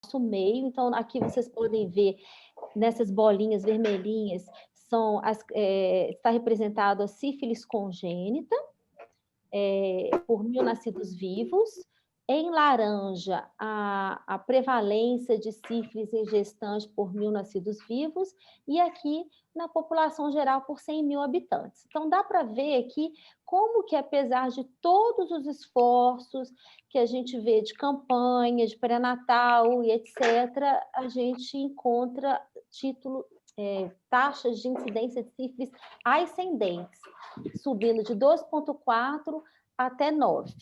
nosso meio. Então, aqui vocês podem ver, nessas bolinhas vermelhinhas, está representado a sífilis congênita, por 1.000 nascidos vivos. Em laranja, a prevalência de sífilis em gestantes por 1.000 nascidos vivos, e aqui na população geral por 100.000 habitantes. Então, dá para ver aqui como que, apesar de todos os esforços que a gente vê de campanha, de pré-natal e etc., a gente encontra taxas de incidência de sífilis ascendentes, subindo de 2,4 até 9.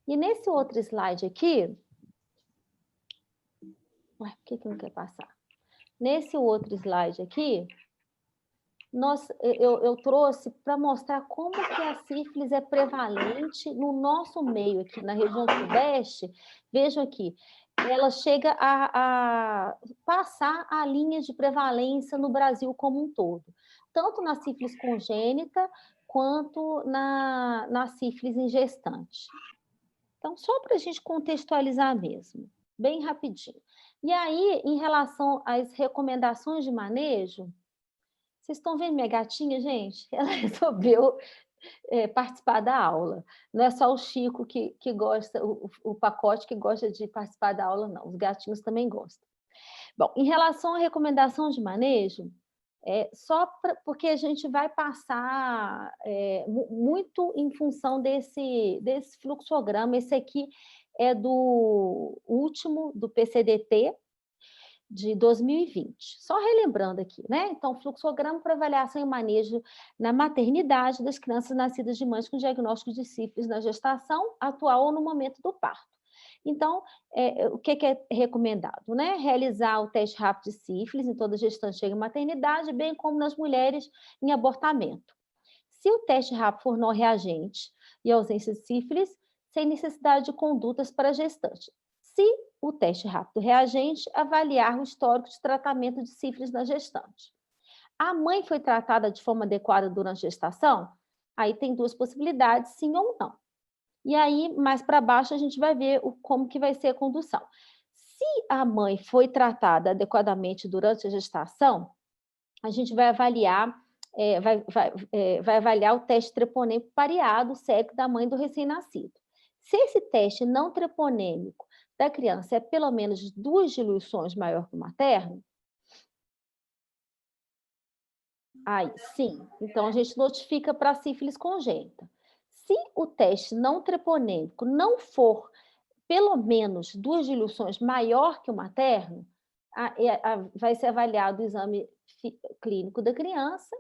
E nesse outro slide aqui... Ué, por que não quer passar? Nesse outro slide aqui, eu trouxe para mostrar como que a sífilis é prevalente no nosso meio aqui, na região sudeste. Vejam aqui, ela chega a passar a linha de prevalência no Brasil como um todo, tanto na sífilis congênita quanto na sífilis em gestante. Então, só para a gente contextualizar mesmo, bem rapidinho. E aí, em relação às recomendações de manejo, vocês estão vendo minha gatinha, gente? Ela resolveu participar da aula. Não é só o Chico que gosta, o pacote que gosta de participar da aula, não. Os gatinhos também gostam. Bom, em relação à recomendação de manejo, porque a gente vai passar muito em função desse fluxograma. Esse aqui é do último, do PCDT, de 2020. Só relembrando aqui, né? Então, fluxograma para avaliação e manejo na maternidade das crianças nascidas de mães com diagnóstico de sífilis na gestação atual ou no momento do parto. Então, o que é recomendado? Né? Realizar o teste rápido de sífilis em toda gestante chega à maternidade, bem como nas mulheres em abortamento. Se o teste rápido for não reagente e ausência de sífilis, sem necessidade de condutas para a gestante. Se o teste rápido reagente, avaliar o histórico de tratamento de sífilis na gestante. A mãe foi tratada de forma adequada durante a gestação? Aí tem duas possibilidades, sim ou não. E aí, mais para baixo, a gente vai ver como que vai ser a condução. Se a mãe foi tratada adequadamente durante a gestação, a gente vai avaliar, vai avaliar o teste treponêmico pareado, sério, da mãe do recém-nascido. Se esse teste não treponêmico da criança é pelo menos 2 diluições maior que o materno, aí sim, então a gente notifica para a sífilis congênita. Se o teste não treponêmico não for pelo menos 2 diluições maior que o materno, vai ser avaliado o exame clínico da criança,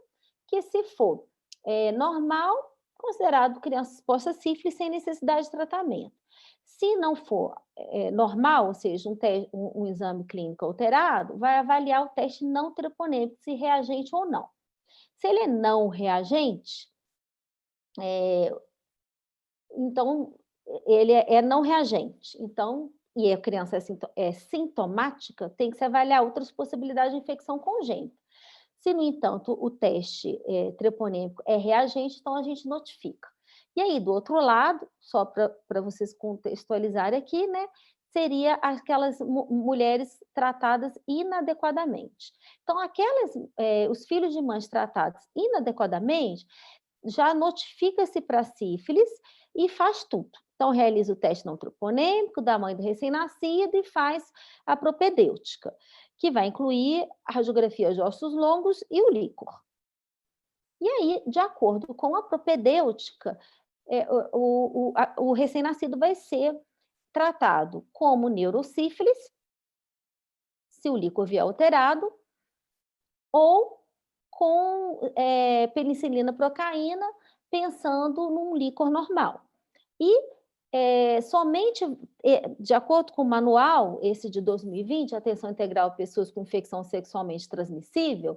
que se for normal, considerado criança exposta a sífilis sem necessidade de tratamento. Se não for normal, ou seja, um exame clínico alterado, vai avaliar o teste não treponêmico, se reagente ou não. Se ele é não reagente, então ele é não reagente. Então, e a criança é sintomática, tem que se avaliar outras possibilidades de infecção congênita. Se, no entanto, o teste treponêmico é reagente, então a gente notifica. E aí, do outro lado, só para vocês contextualizarem aqui, né, seria aquelas mulheres tratadas inadequadamente. Então, os filhos de mães tratados inadequadamente, já notifica-se para a sífilis e faz tudo. Então, realiza o teste não troponêmico da mãe do recém-nascido e faz a propedêutica, que vai incluir a radiografia de ossos longos e o líquor. E aí, de acordo com a propedêutica, o recém-nascido vai ser tratado como neurosífilis, se o líquor vier alterado, ou com penicilina procaína, pensando num líquor normal. E somente, de acordo com o manual, esse de 2020, Atenção Integral a Pessoas com Infecção Sexualmente Transmissível,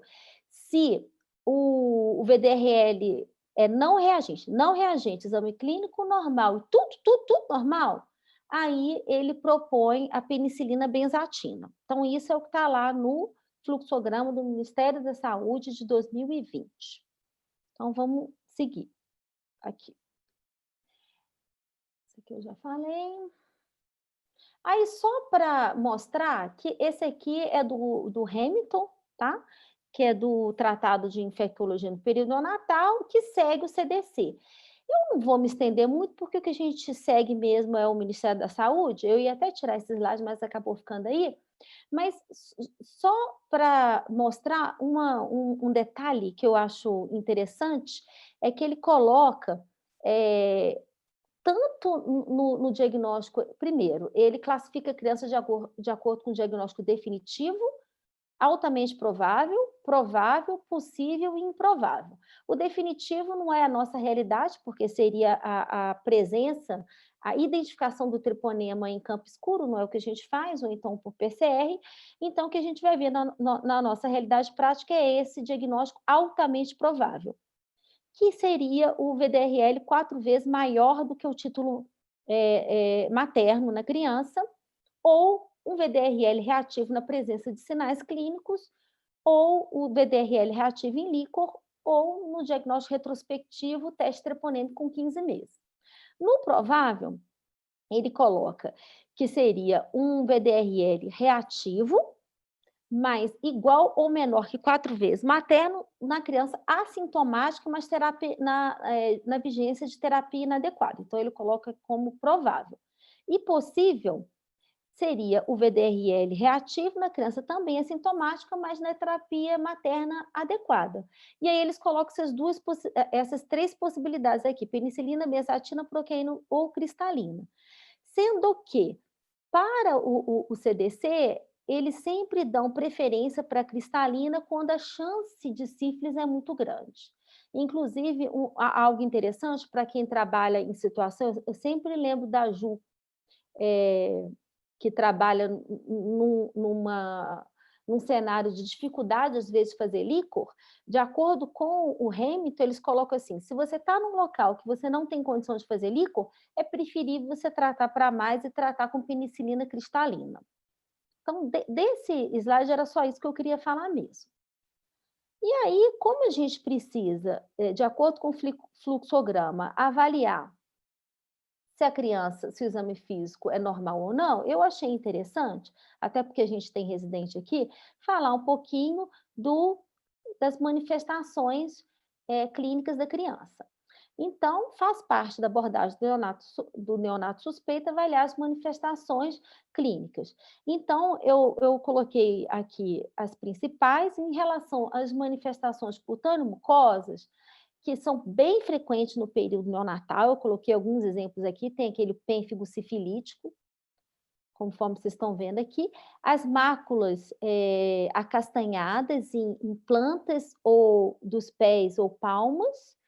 se o VDRL é não reagente, exame clínico normal, tudo normal, aí ele propõe a penicilina benzatina. Então, isso é o que está lá no fluxograma do Ministério da Saúde de 2020. Então, vamos seguir aqui. Isso aqui eu já falei. Aí, só para mostrar que esse aqui é do Hamilton, tá? Que é do Tratado de Infectologia no Período Neonatal, que segue o CDC. Eu não vou me estender muito, porque o que a gente segue mesmo é o Ministério da Saúde. Eu ia até tirar esse slide, mas acabou ficando aí. Mas só para mostrar um detalhe que eu acho interessante, é que ele coloca tanto no diagnóstico. Primeiro, ele classifica a criança de acordo com o diagnóstico definitivo, altamente provável, provável, possível e improvável. O definitivo não é a nossa realidade, porque seria a presença, a identificação do treponema em campo escuro, não é o que a gente faz, ou então por PCR. Então, o que a gente vai ver na nossa realidade prática é esse diagnóstico altamente provável, que seria o VDRL 4 vezes maior do que o título materno na criança, ou um VDRL reativo na presença de sinais clínicos, ou o VDRL reativo em líquor, ou no diagnóstico retrospectivo, teste treponêmico com 15 meses. No provável, ele coloca que seria um VDRL reativo, mas igual ou menor que 4 vezes materno na criança assintomática, mas na vigência de terapia inadequada. Então, ele coloca como provável. E possível seria o VDRL reativo na criança também assintomática, mas na terapia materna adequada. E aí eles colocam essas 3 possibilidades aqui: penicilina, mesatina, procaína ou cristalina. Sendo que, para o CDC, eles sempre dão preferência para a cristalina quando a chance de sífilis é muito grande. Inclusive, algo interessante para quem trabalha em situações, eu sempre lembro da Ju, que trabalha num cenário de dificuldade, às vezes, de fazer líquor. De acordo com o Hamilton, eles colocam assim: se você está num local que você não tem condições de fazer líquor, é preferível você tratar para mais e tratar com penicilina cristalina. Então, desse slide era só isso que eu queria falar mesmo. E aí, como a gente precisa, de acordo com o fluxograma, avaliar se a criança, se o exame físico é normal ou não, eu achei interessante, até porque a gente tem residente aqui, falar um pouquinho das manifestações clínicas da criança. Então, faz parte da abordagem do neonato suspeito avaliar as manifestações clínicas. Então, eu coloquei aqui as principais. Em relação às manifestações cutâneo-mucosas, que são bem frequentes no período neonatal. Eu coloquei alguns exemplos aqui. Tem aquele pênfigo sifilítico, conforme vocês estão vendo aqui, as máculas acastanhadas em plantas ou dos pés ou palmas.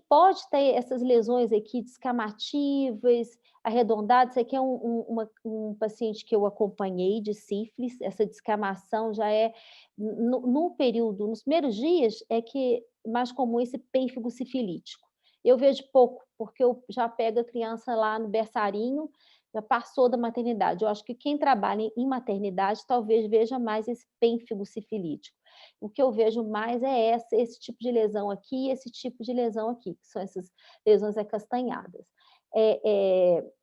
Pode ter essas lesões aqui descamativas, arredondadas. Esse aqui é um paciente que eu acompanhei de sífilis. Essa descamação já é no período, nos primeiros dias, é que é mais comum esse pênfigo sifilítico. Eu vejo pouco, porque eu já pego a criança lá no berçarinho, já passou da maternidade. Eu acho que quem trabalha em maternidade talvez veja mais esse pênfigo sifilítico. O que eu vejo mais é esse tipo de lesão aqui e esse tipo de lesão aqui, que são essas lesões acastanhadas.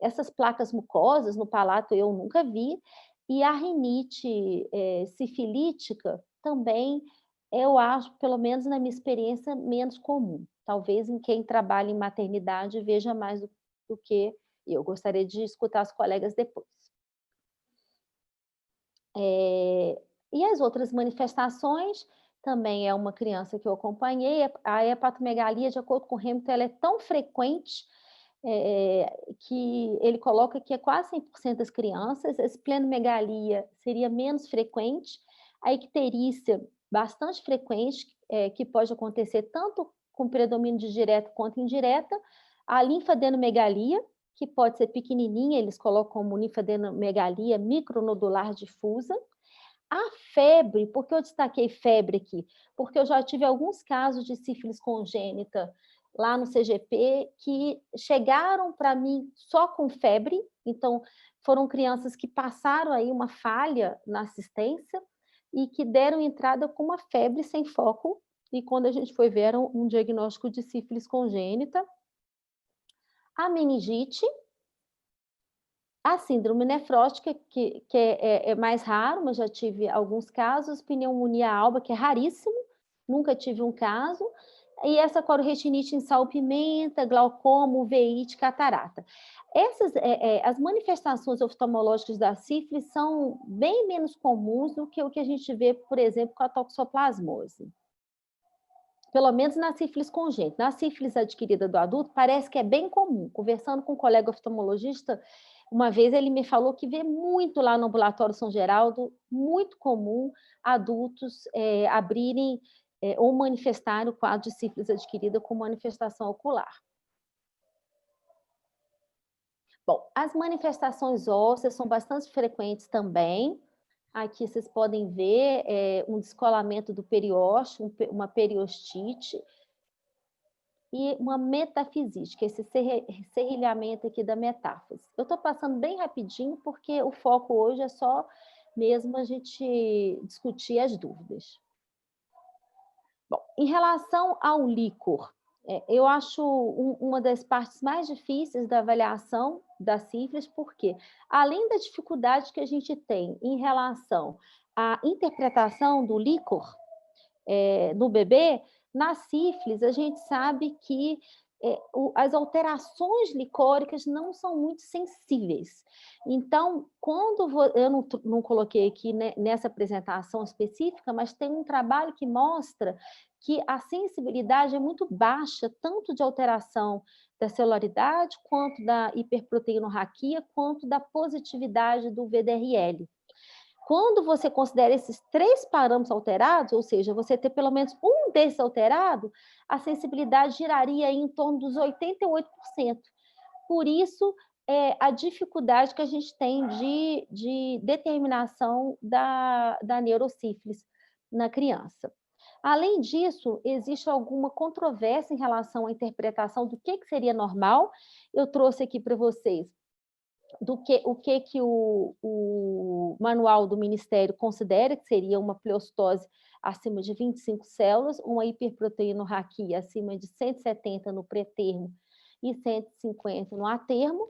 Essas placas mucosas no palato eu nunca vi, e a rinite sifilítica também, eu acho, pelo menos na minha experiência, menos comum. Talvez em quem trabalha em maternidade veja mais do que eu. Gostaria de escutar os colegas depois. E as outras manifestações, também é uma criança que eu acompanhei. A hepatomegalia, de acordo com o Hamilton, ela é tão frequente que ele coloca que é quase 100% das crianças. A esplenomegalia seria menos frequente. A icterícia, bastante frequente, que pode acontecer tanto com predomínio de direta quanto indireta. A linfadenomegalia, que pode ser pequenininha, eles colocam como linfadenomegalia micronodular difusa. A febre, por que eu destaquei febre aqui? Porque eu já tive alguns casos de sífilis congênita lá no CGP que chegaram para mim só com febre. Então, foram crianças que passaram aí uma falha na assistência e que deram entrada com uma febre sem foco, e quando a gente foi ver, era um diagnóstico de sífilis congênita. A meningite, A síndrome nefrótica, que é mais raro, mas já tive alguns casos, pneumonia alba, que é raríssimo, nunca tive um caso, e essa cororetinite em salpimenta, glaucoma, uveíte, catarata. As manifestações oftalmológicas da sífilis são bem menos comuns do que o que a gente vê, por exemplo, com a toxoplasmose. Pelo menos na sífilis congênita. Na sífilis adquirida do adulto, parece que é bem comum. Conversando com um colega oftalmologista, uma vez ele me falou que vê muito lá no ambulatório São Geraldo, muito comum adultos abrirem ou manifestarem o quadro de sífilis adquirida com manifestação ocular. Bom, as manifestações ósseas são bastante frequentes também. Aqui vocês podem ver um descolamento do periósteo, uma periostite, e uma metafisite, que é esse serrilhamento aqui da metáfise. Eu estou passando bem rapidinho, porque o foco hoje é só mesmo a gente discutir as dúvidas. Bom, em relação ao líquor, eu acho uma das partes mais difíceis da avaliação da sífilis, porque além da dificuldade que a gente tem em relação à interpretação do líquor no bebê, na sífilis a gente sabe que as alterações licóricas não são muito sensíveis. Então, eu não coloquei aqui nessa apresentação específica, mas tem um trabalho que mostra que a sensibilidade é muito baixa, tanto de alteração da celularidade, quanto da hiperproteinorraquia, quanto da positividade do VDRL. Quando você considera esses 3 parâmetros alterados, ou seja, você ter pelo menos um desses alterado, a sensibilidade giraria em torno dos 88%. Por isso, a dificuldade que a gente tem de determinação da neurosífilis na criança. Além disso, existe alguma controvérsia em relação à interpretação do que seria normal. Eu trouxe aqui para vocês o que o manual do Ministério considera que seria uma pleostose acima de 25 células, uma hiperproteinorraquia acima de 170 no pré-termo e 150 no atermo.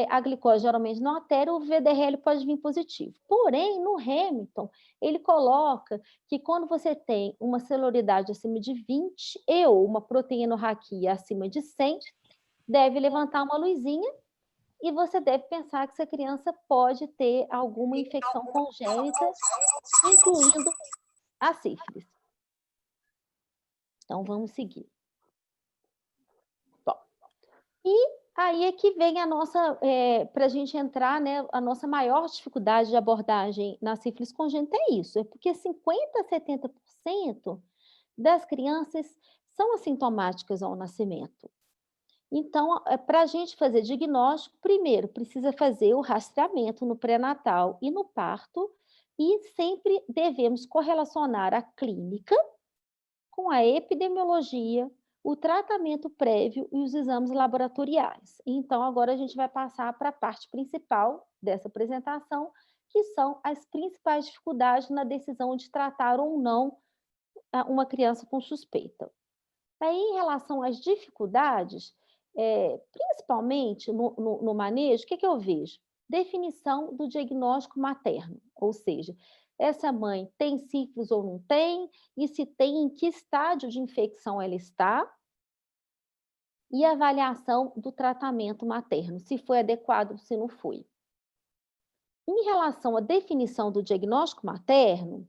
A glicose geralmente não altera, o VDRL pode vir positivo. Porém, no Hamilton, ele coloca que quando você tem uma celularidade acima de 20 e ou uma proteinorraquia acima de 100, deve levantar uma luzinha e você deve pensar que essa criança pode ter alguma infecção congênita, incluindo a sífilis. Então, vamos seguir. Bom, e aí é que vem a nossa, para a gente entrar, né, a nossa maior dificuldade de abordagem na sífilis congênita é isso, é porque 50% a 70% das crianças são assintomáticas ao nascimento. Então, para a gente fazer diagnóstico, primeiro precisa fazer o rastreamento no pré-natal e no parto, e sempre devemos correlacionar a clínica com a epidemiologia, o tratamento prévio e os exames laboratoriais. Então, agora a gente vai passar para a parte principal dessa apresentação, que são as principais dificuldades na decisão de tratar ou não uma criança com suspeita. Aí, em relação às dificuldades, principalmente no manejo, o que eu vejo? Definição do diagnóstico materno, ou seja, essa mãe tem sífilis ou não tem, e se tem, em que estágio de infecção ela está, e avaliação do tratamento materno, se foi adequado, se não foi. Em relação à definição do diagnóstico materno,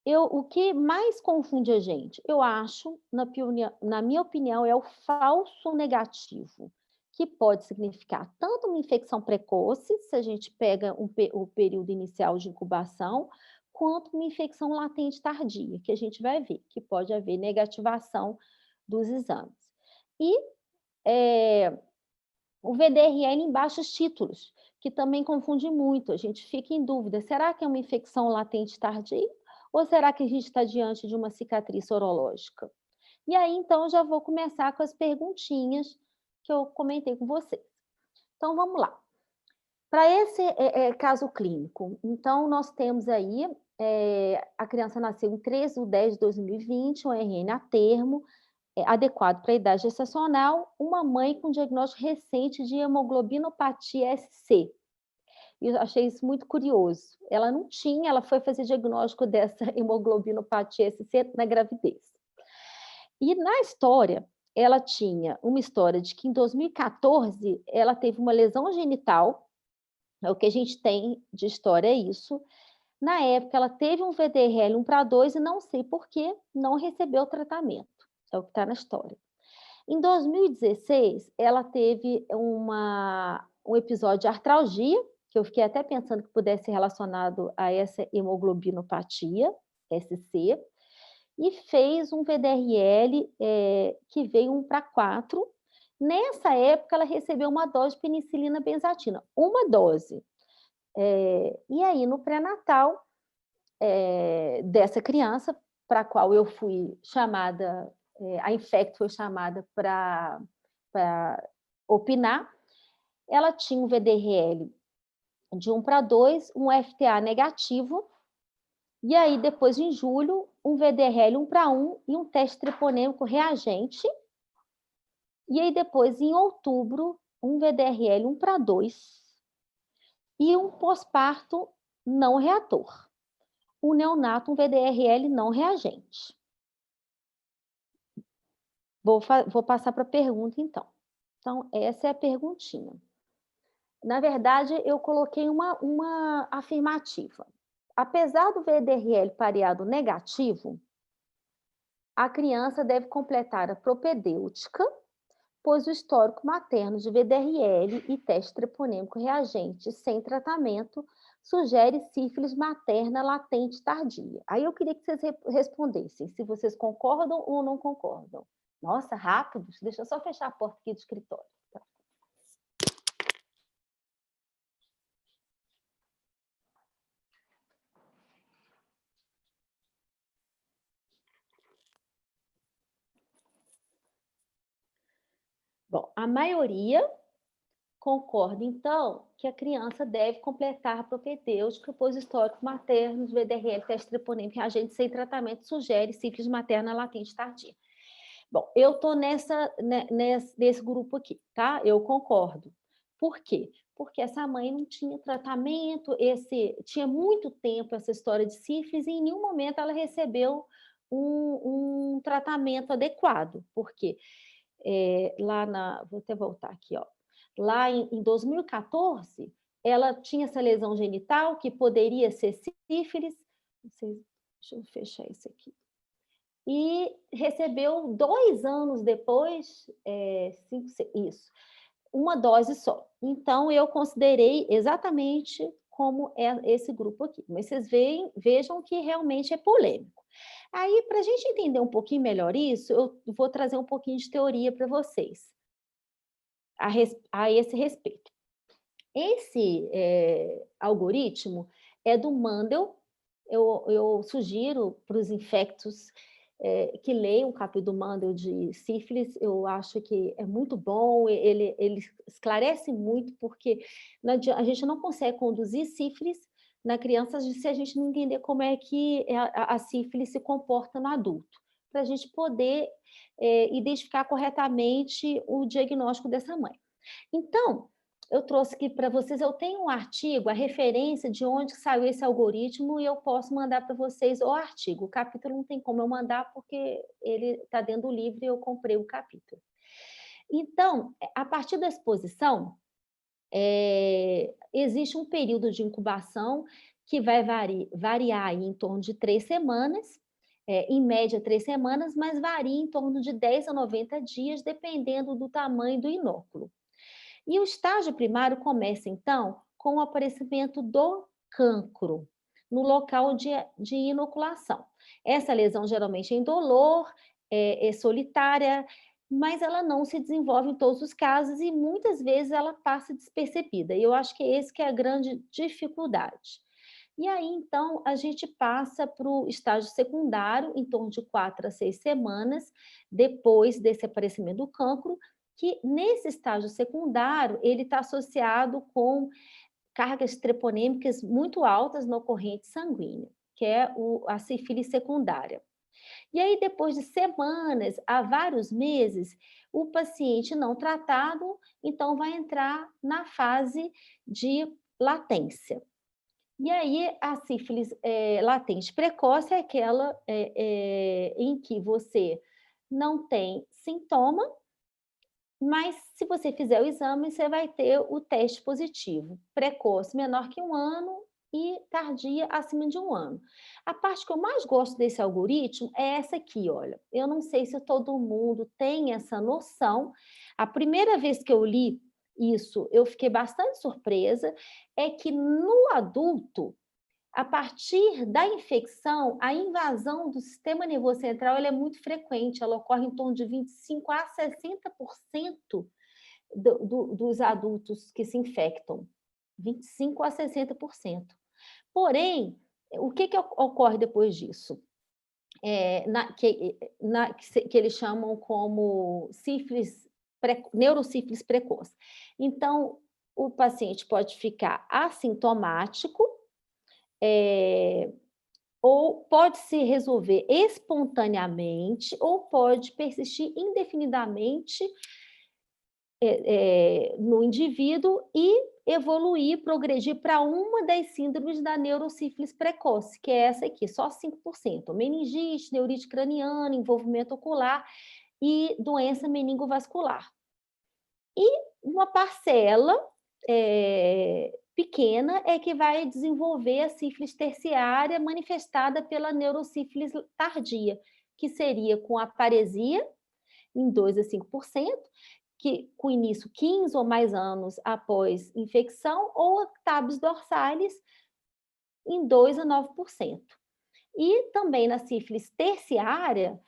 o que mais confunde a gente, eu acho, na minha opinião, é o falso negativo, que pode significar tanto uma infecção precoce, se a gente pega o período inicial de incubação, quanto uma infecção latente tardia, que a gente vai ver, que pode haver negativação dos exames. E o VDRL em baixos títulos, que também confunde muito, a gente fica em dúvida, será que é uma infecção latente tardia? Ou será que a gente está diante de uma cicatriz sorológica? E aí, então, já vou começar com as perguntinhas que eu comentei com vocês. Então, vamos lá. Para esse caso clínico, então, nós temos aí, a criança nasceu em 13 de 10 de 2020, um RN a termo, adequado para a idade gestacional, uma mãe com diagnóstico recente de hemoglobinopatia SC. E eu achei isso muito curioso. Ela não tinha, ela foi fazer diagnóstico dessa hemoglobinopatia SC na gravidez. E na história, ela tinha uma história de que em 2014 ela teve uma lesão genital, é o que a gente tem de história é isso. Na época, ela teve um VDRL 1:2 e não sei por que não recebeu tratamento, é o que está na história. Em 2016, ela teve um episódio de artralgia, que eu fiquei até pensando que pudesse ser relacionado a essa hemoglobinopatia, SC, e fez um VDRL que veio 1:4. Nessa época, ela recebeu uma dose de penicilina benzatina, uma dose. E aí, no pré-natal dessa criança, para a qual eu fui chamada, a Infecto foi chamada para opinar, ela tinha um VDRL de 1:2, um FTA negativo, e aí depois, em julho, um VDRL 1:1 e um teste treponêmico reagente, e aí depois, em outubro, um VDRL 1:2 e um pós-parto não reator. O neonato, um VDRL não reagente. Vou passar para a pergunta, então. Então, essa é a perguntinha. Na verdade, eu coloquei uma afirmativa. Apesar do VDRL pareado negativo, a criança deve completar a propedêutica, pois o histórico materno de VDRL e teste treponêmico reagente sem tratamento sugere sífilis materna latente tardia. Aí eu queria que vocês respondessem se vocês concordam ou não concordam. Nossa, rápido. Deixa eu só fechar a porta aqui do escritório. Tá? Bom, a maioria concorda, então, que a criança deve completar a propedêutica, pois o histórico materno de VDRL, teste treponêmico reagente sem tratamento sugere sífilis materna latente tardia. Bom, eu estou nesse grupo aqui, tá? Eu concordo. Por quê? Porque essa mãe não tinha tratamento, tinha muito tempo essa história de sífilis e em nenhum momento ela recebeu um tratamento adequado. Por quê? Vou até voltar aqui, ó. Lá em 2014, ela tinha essa lesão genital que poderia ser sífilis. Deixa eu fechar isso aqui. E recebeu 2 anos depois, isso, uma dose só. Então, eu considerei exatamente como é esse grupo aqui. Mas vocês vejam que realmente é polêmico. Aí, para a gente entender um pouquinho melhor isso, eu vou trazer um pouquinho de teoria para vocês a esse respeito. Esse algoritmo é do Mendel. Eu sugiro para os infectos que leiam o capítulo do Mendel de sífilis. Eu acho que é muito bom, ele esclarece muito, porque a gente não consegue conduzir sífilis na criança se a gente não entender como é que a sífilis se comporta no adulto, para a gente poder identificar corretamente o diagnóstico dessa mãe. Então, eu trouxe aqui para vocês, eu tenho um artigo, a referência de onde saiu esse algoritmo, e eu posso mandar para vocês o artigo. O capítulo não tem como eu mandar, porque ele está dentro do livro e eu comprei o capítulo. Então, a partir da exposição, existe um período de incubação que vai variar aí em torno de 3 semanas, em média 3 semanas, mas varia em torno de 10 a 90 dias, dependendo do tamanho do inóculo. E o estágio primário começa, então, com o aparecimento do cancro no local de inoculação. Essa lesão geralmente é indolor, é solitária, mas ela não se desenvolve em todos os casos e muitas vezes ela passa despercebida. E eu acho que esse que é a grande dificuldade. E aí, então, a gente passa para o estágio secundário, em torno de 4 a 6 semanas, depois desse aparecimento do cancro, que nesse estágio secundário, ele está associado com cargas treponêmicas muito altas na corrente sanguínea, que é a sífilis secundária. E aí, depois de semanas a vários meses, o paciente não tratado, então vai entrar na fase de latência. E aí, a sífilis latente precoce é aquela em que você não tem sintoma, mas se você fizer o exame, você vai ter o teste positivo. Precoce menor que 1 ano e tardia acima de 1 ano. A parte que eu mais gosto desse algoritmo é essa aqui, olha. Eu não sei se todo mundo tem essa noção. A primeira vez que eu li isso, eu fiquei bastante surpresa, é que no adulto, a partir da infecção, a invasão do sistema nervoso central ela é muito frequente, ela ocorre em torno de 25 a 60% dos adultos que se infectam. 25 a 60%. Porém, o que ocorre depois disso? Que eles chamam como neurosífilis precoce. Então, o paciente pode ficar assintomático, ou pode se resolver espontaneamente, ou pode persistir indefinidamente no indivíduo e evoluir, progredir para uma das síndromes da neurosífilis precoce, que é essa aqui, só 5%. Meningite, neurite craniana, envolvimento ocular e doença meningovascular. E uma parcela pequena é que vai desenvolver a sífilis terciária manifestada pela neurosífilis tardia, que seria com aparesia em 2 a 5%, que com início 15 ou mais anos após infecção, ou tabes dorsalis em 2 a 9%. E também na sífilis terciária,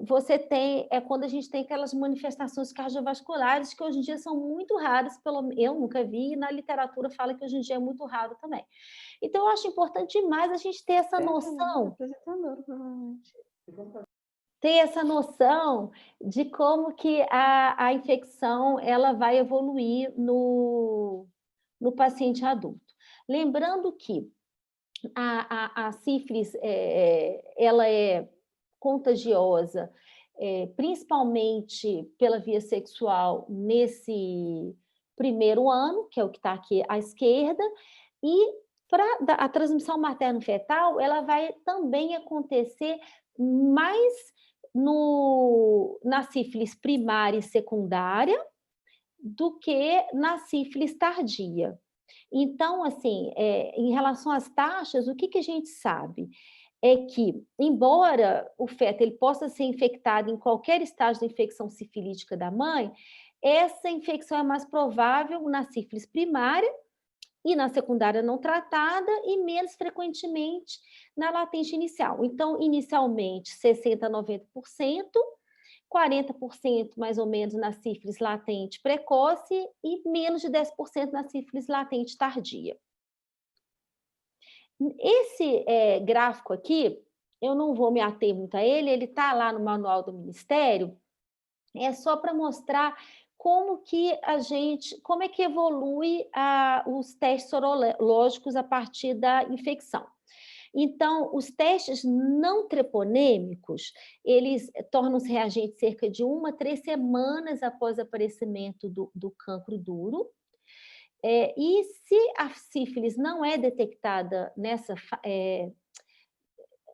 você tem, quando a gente tem aquelas manifestações cardiovasculares que hoje em dia são muito raras, eu nunca vi, e na literatura fala que hoje em dia é muito raro também. Então, eu acho importante demais a gente ter essa noção. Ter essa noção de como que a infecção ela vai evoluir no paciente adulto. Lembrando que a sífilis ela é contagiosa, principalmente pela via sexual nesse primeiro ano, que é o que está aqui à esquerda, e a transmissão materno-fetal ela vai também acontecer mais na sífilis primária e secundária do que na sífilis tardia. Então, assim, em relação às taxas, o que a gente sabe? É que, embora o feto ele possa ser infectado em qualquer estágio da infecção sifilítica da mãe, essa infecção é mais provável na sífilis primária e na secundária não tratada e menos frequentemente na latente inicial. Então, inicialmente, 60% a 90%, 40% mais ou menos na sífilis latente precoce e menos de 10% na sífilis latente tardia. Esse gráfico aqui, eu não vou me ater muito a ele está lá no manual do Ministério, é só para mostrar como é que evolui os testes sorológicos a partir da infecção. Então, os testes não treponêmicos, eles tornam-se reagentes cerca de 1 a 3 semanas após o aparecimento do cancro duro. E se a sífilis não é detectada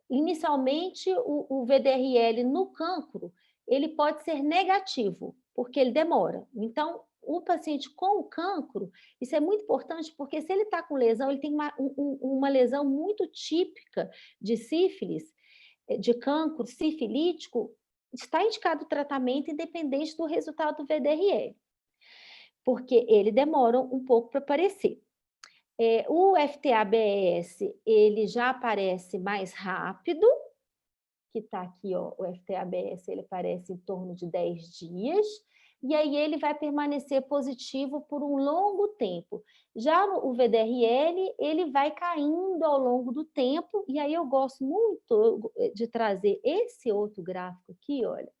inicialmente o VDRL no cancro, ele pode ser negativo, porque ele demora. Então, o paciente com o cancro, isso é muito importante, porque se ele está com lesão, ele tem uma lesão muito típica de sífilis, de cancro sifilítico, está indicado o tratamento independente do resultado do VDRL, porque ele demora um pouco para aparecer. O FTABS, ele já aparece mais rápido, que está aqui, ó, o FTABS, ele aparece em torno de 10 dias, e aí ele vai permanecer positivo por um longo tempo. Já o VDRL, ele vai caindo ao longo do tempo, e aí eu gosto muito de trazer esse outro gráfico aqui, olha,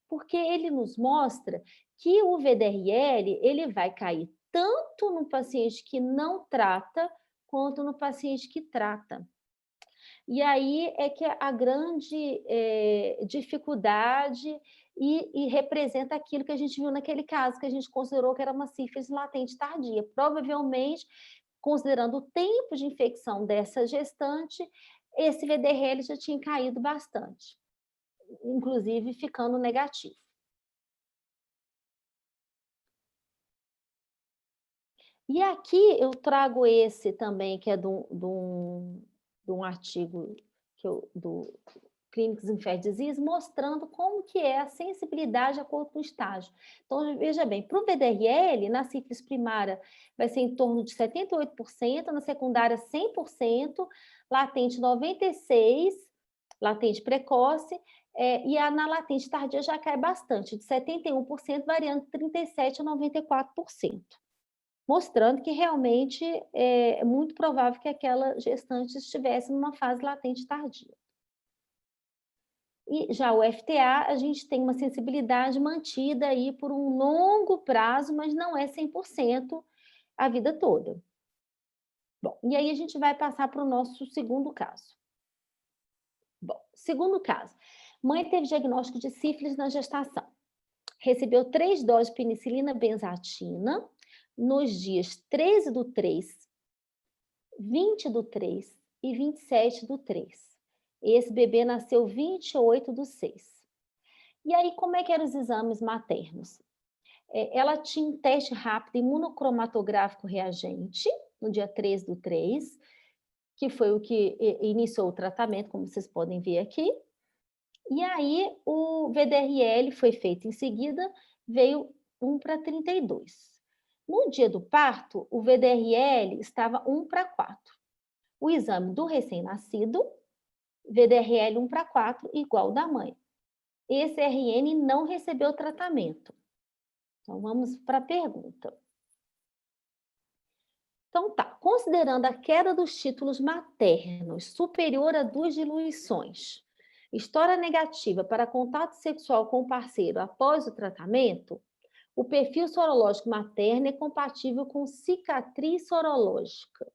porque ele nos mostra que o VDRL, ele vai cair tanto no paciente que não trata, quanto no paciente que trata. E aí é que a grande dificuldade e representa aquilo que a gente viu naquele caso, que a gente considerou que era uma sífilis latente tardia. Provavelmente, considerando o tempo de infecção dessa gestante, esse VDRL já tinha caído bastante, inclusive ficando negativo. E aqui eu trago esse também, que é de um artigo do Clinics Infectious Disease, mostrando como que é a sensibilidade de acordo com o estágio. Então, veja bem, para o VDRL, na sífilis primária, vai ser em torno de 78%, na secundária 100%, latente 96%, latente precoce, e na latente tardia já cai bastante, de 71%, variando de 37% a 94%. Mostrando que realmente é muito provável que aquela gestante estivesse numa fase latente tardia. E já o FTA, a gente tem uma sensibilidade mantida aí por um longo prazo, mas não é 100% a vida toda. Bom, e aí a gente vai passar para o nosso segundo caso. Bom, segundo caso, mãe teve diagnóstico de sífilis na gestação. Recebeu 3 doses de penicilina benzatina nos dias 13/3, 20/3 e 27/3. Esse bebê nasceu 28/6. E aí, como é que eram os exames maternos? Ela tinha um teste rápido imunocromatográfico reagente, no dia 13/3, que foi o que iniciou o tratamento, como vocês podem ver aqui. E aí, o VDRL foi feito em seguida, veio 1/32. No dia do parto, o VDRL estava 1/4. O exame do recém-nascido, VDRL 1/4, igual da mãe. Esse RN não recebeu tratamento. Então, vamos para a pergunta. Então, tá. Considerando a queda dos títulos maternos superior a 2 diluições, história negativa para contato sexual com o parceiro após o tratamento, o perfil sorológico materno é compatível com cicatriz sorológica.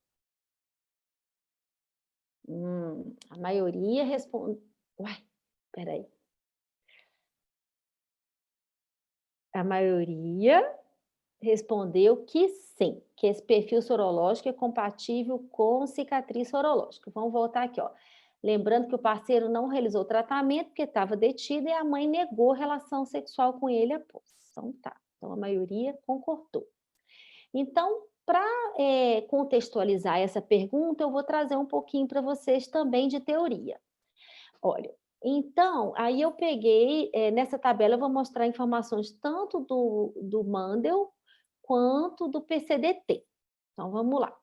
A maioria responde... Uai, peraí. A maioria respondeu que sim, que esse perfil sorológico é compatível com cicatriz sorológica. Vamos voltar aqui, ó. Lembrando que o parceiro não realizou o tratamento porque estava detido e a mãe negou relação sexual com ele após. Então, tá. Então, a maioria concordou. Então, para contextualizar essa pergunta, eu vou trazer um pouquinho para vocês também de teoria. Olha, então, aí eu peguei, nessa tabela eu vou mostrar informações tanto do Mandel quanto do PCDT. Então, vamos lá.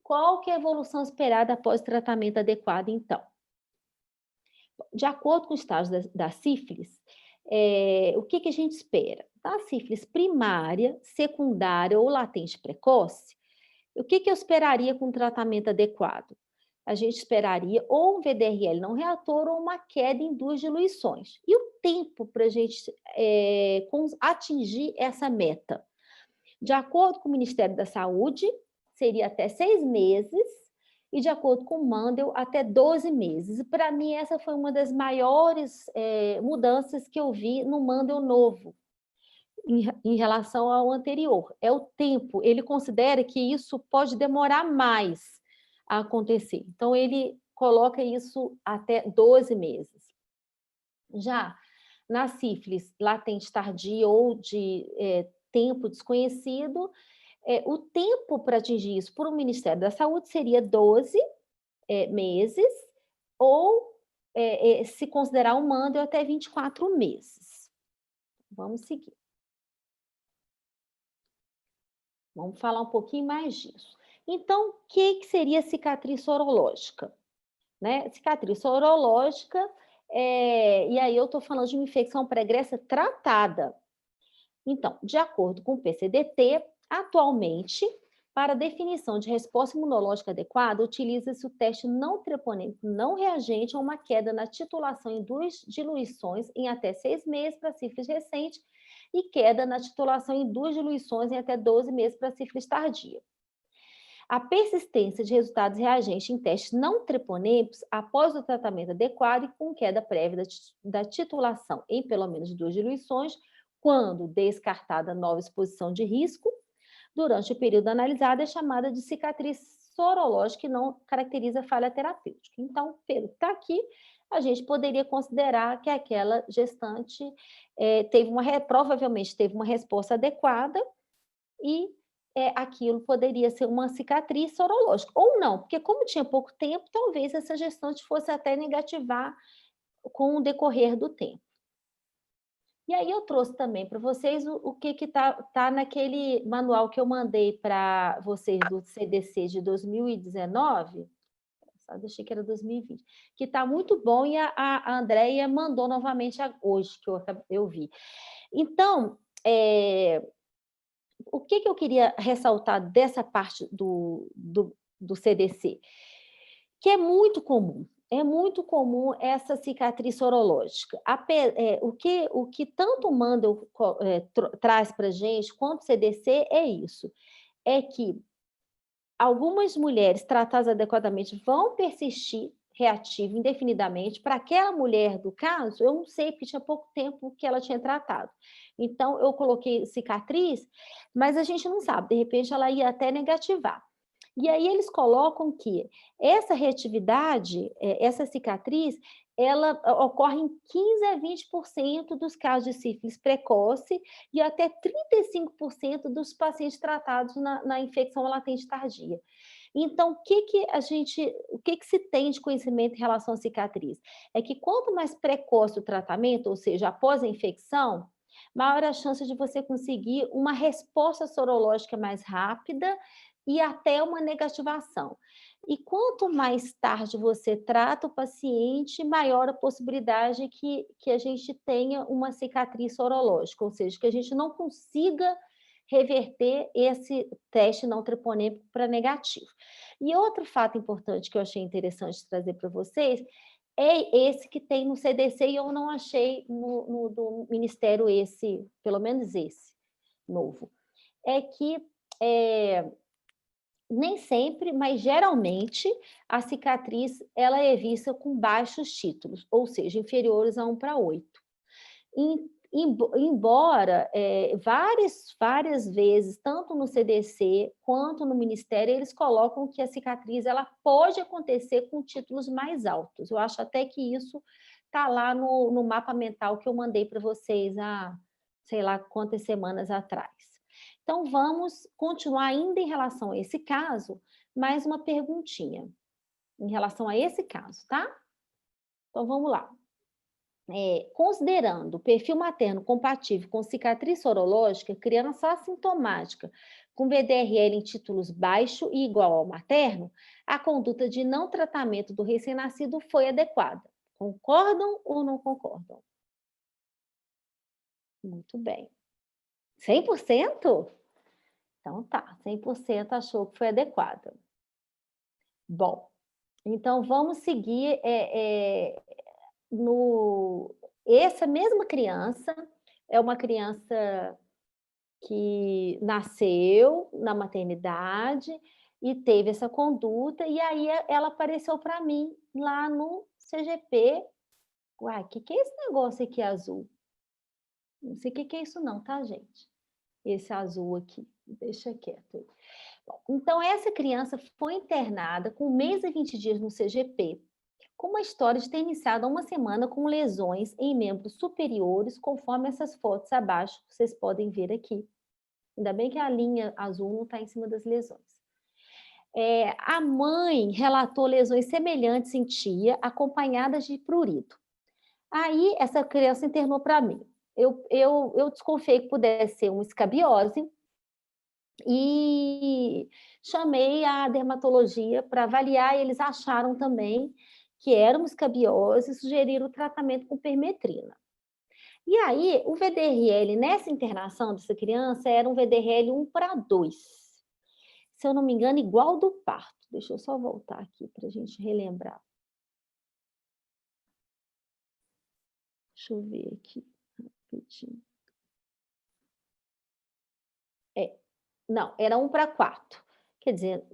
Qual que é a evolução esperada após o tratamento adequado, então? De acordo com o estágio da sífilis, o que a gente espera? Da sífilis primária, secundária ou latente precoce, o que eu esperaria com um tratamento adequado? A gente esperaria ou um VDRL não reator ou uma queda em 2 diluições. E o tempo para a gente atingir essa meta? De acordo com o Ministério da Saúde, seria até 6 meses, e de acordo com o Mandel, até 12 meses. Para mim, essa foi uma das maiores mudanças que eu vi no Mandel novo, em relação ao anterior. É o tempo, ele considera que isso pode demorar mais a acontecer. Então, ele coloca isso até 12 meses. Já na sífilis latente tardia ou de tempo desconhecido, o tempo para atingir isso por um Ministério da Saúde seria 12 meses, ou, se considerar um Mandel, até 24 meses. Vamos seguir. Vamos falar um pouquinho mais disso. Então, o que seria cicatriz sorológica? Né? Cicatriz sorológica, e aí eu estou falando de uma infecção pregressa tratada. Então, de acordo com o PCDT, atualmente, para definição de resposta imunológica adequada, utiliza-se o teste não treponêmico não reagente a uma queda na titulação em 2 diluições em até 6 meses para sífilis recente e queda na titulação em 2 diluições em até 12 meses para sífilis tardia. A persistência de resultados reagentes em testes não treponêmicos após o tratamento adequado e com queda prévia da titulação em pelo menos 2 diluições, quando descartada nova exposição de risco, durante o período analisado, é chamada de cicatriz sorológica e não caracteriza falha terapêutica. Então, pelo que está aqui, a gente poderia considerar que aquela gestante provavelmente teve uma resposta adequada e aquilo poderia ser uma cicatriz sorológica. Ou não, porque como tinha pouco tempo, talvez essa gestante fosse até negativar com o decorrer do tempo. E aí eu trouxe também para vocês o que tá naquele manual que eu mandei para vocês do CDC de 2019, só deixei que era 2020, que está muito bom e a Andréia mandou novamente hoje, que eu vi. Então, o que eu queria ressaltar dessa parte do CDC? Que é muito comum. É muito comum essa cicatriz sorológica. O que tanto Mandel traz para a gente, quanto CDC, é isso. É que algumas mulheres tratadas adequadamente vão persistir reativa indefinidamente. Para aquela mulher do caso, eu não sei, porque tinha pouco tempo que ela tinha tratado. Então, eu coloquei cicatriz, mas a gente não sabe. De repente, ela ia até negativar. E aí eles colocam que essa reatividade, essa cicatriz, ela ocorre em 15 a 20% dos casos de sífilis precoce e até 35% dos pacientes tratados na infecção latente tardia. Então, o que se tem de conhecimento em relação à cicatriz? É que quanto mais precoce o tratamento, ou seja, após a infecção, maior a chance de você conseguir uma resposta sorológica mais rápida e até uma negativação. E quanto mais tarde você trata o paciente, maior a possibilidade que a gente tenha uma cicatriz sorológica, ou seja, que a gente não consiga reverter esse teste não treponêmico para negativo. E outro fato importante que eu achei interessante trazer para vocês é esse que tem no CDC e eu não achei no do Ministério pelo menos esse novo. É que nem sempre, mas geralmente a cicatriz ela é vista com baixos títulos, ou seja, inferiores a 1/8. Embora várias vezes, tanto no CDC quanto no Ministério, eles colocam que a cicatriz ela pode acontecer com títulos mais altos. Eu acho até que isso está lá no mapa mental que eu mandei para vocês há, sei lá, quantas semanas atrás. Então, vamos continuar ainda em relação a esse caso, mais uma perguntinha em relação a esse caso, tá? Então, vamos lá. Considerando o perfil materno compatível com cicatriz sorológica, criança assintomática com VDRL em títulos baixo e igual ao materno, a conduta de não tratamento do recém-nascido foi adequada. Concordam ou não concordam? Muito bem. 100%? Então tá, 100% achou que foi adequada. Bom, então vamos seguir essa mesma criança é uma criança que nasceu na maternidade e teve essa conduta, e aí ela apareceu para mim lá no CGP. Uai, o que é esse negócio aqui azul? Não sei o que é isso não, tá, gente? Esse azul aqui, deixa quieto aí. Bom, então, essa criança foi internada com 1 mês e 20 dias no CGP, com uma história de ter iniciado há uma semana com lesões em membros superiores, conforme essas fotos abaixo, vocês podem ver aqui. Ainda bem que a linha azul não está em cima das lesões. A mãe relatou lesões semelhantes em tia, acompanhadas de prurito. Aí, essa criança internou para mim. Eu desconfiei que pudesse ser uma escabiose e chamei a dermatologia para avaliar e eles acharam também que era uma escabiose e sugeriram o tratamento com permetrina. E aí, o VDRL nessa internação dessa criança era um VDRL 1/2. Se eu não me engano, igual do parto. Deixa eu só voltar aqui para a gente relembrar. Deixa eu ver aqui rapidinho. Não, era 1/4. quer dizer,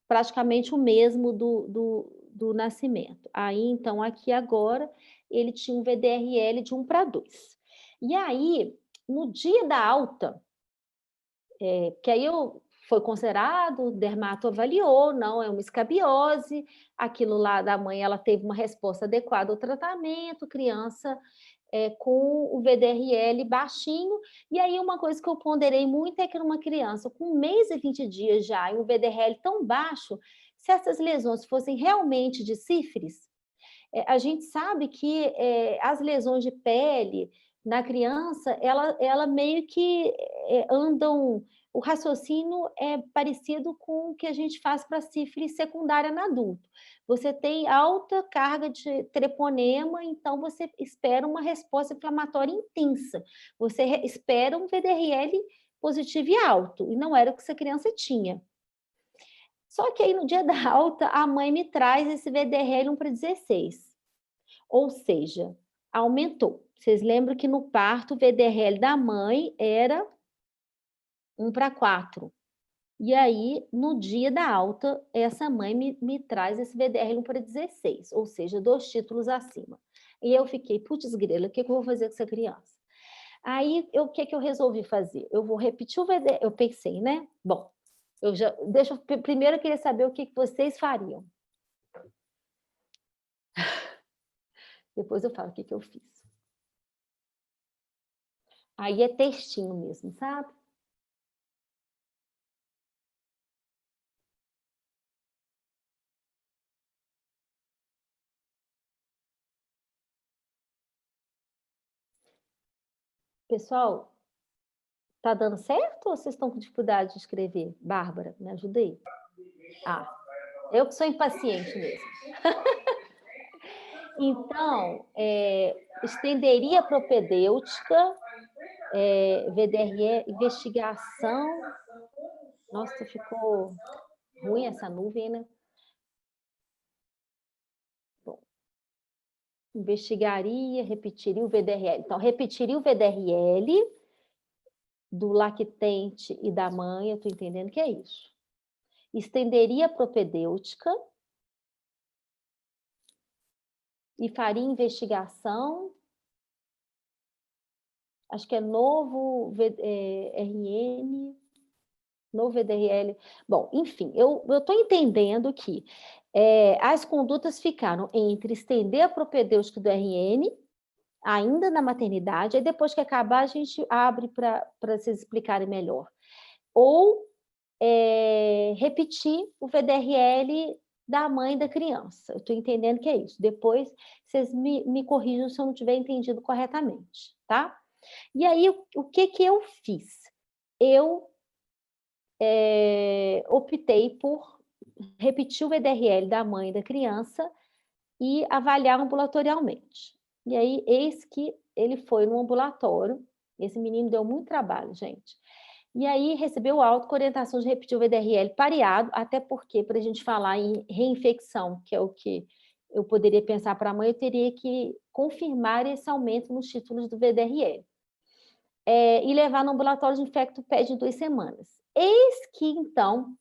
praticamente o mesmo do nascimento. Aí, então, aqui agora, ele tinha um VDRL de 1:2. E aí, no dia da alta, que aí foi considerado, o dermato avaliou, não é uma escabiose, aquilo lá da mãe, ela teve uma resposta adequada ao tratamento, criança com o VDRL baixinho, e aí uma coisa que eu ponderei muito é que numa criança com 1 mês e 20 dias já, e um VDRL tão baixo, se essas lesões fossem realmente de sífilis, a gente sabe que as lesões de pele na criança, ela meio que andam. O raciocínio é parecido com o que a gente faz para sífilis secundária no adulto. Você tem alta carga de treponema, então você espera uma resposta inflamatória intensa. Você espera um VDRL positivo e alto, e não era o que essa criança tinha. Só que aí no dia da alta, a mãe me traz esse VDRL 1:16. Ou seja, aumentou. Vocês lembram que no parto o VDRL da mãe era 1:4. E aí, no dia da alta, essa mãe me traz esse VDRL 1:16, ou seja, 2 títulos acima. E eu fiquei, putz grila, o que eu vou fazer com essa criança? Aí, o que eu resolvi fazer? Eu vou repetir o VDRL, eu pensei, né? Bom, primeiro eu queria saber o que vocês fariam. Depois eu falo o que eu fiz. Aí é textinho mesmo, sabe? Pessoal, tá dando certo ou vocês estão com dificuldade de escrever? Bárbara, me ajuda aí. Ah, eu que sou impaciente mesmo. Então, estenderia propedêutica, VDRE, investigação. Nossa, ficou ruim essa nuvem, né? Bom, investigaria, repetiria o VDRL. Então, repetiria o VDRL do lactente e da mãe, eu estou entendendo que é isso. Estenderia a propedêutica e faria investigação, acho que é novo RN, novo VDRL. Bom, enfim, eu estou entendendo que as condutas ficaram entre estender a propedêutica do RN, ainda na maternidade, aí depois que acabar a gente abre para vocês explicarem melhor. Ou repetir o VDRL da mãe da criança. Eu estou entendendo que é isso. Depois vocês me corrijam se eu não tiver entendido corretamente, tá? E aí, o que eu fiz? Eu optei por repetir o VDRL da mãe da criança e avaliar ambulatorialmente. E aí, eis que ele foi no ambulatório. Esse menino deu muito trabalho, gente. E aí recebeu alta com orientação de repetir o VDRL pareado, até porque, para a gente falar em reinfecção, que é o que eu poderia pensar para a mãe, eu teria que confirmar esse aumento nos títulos do VDRL. E levar no ambulatório de infecto-pé de 2 semanas. Eis que, então,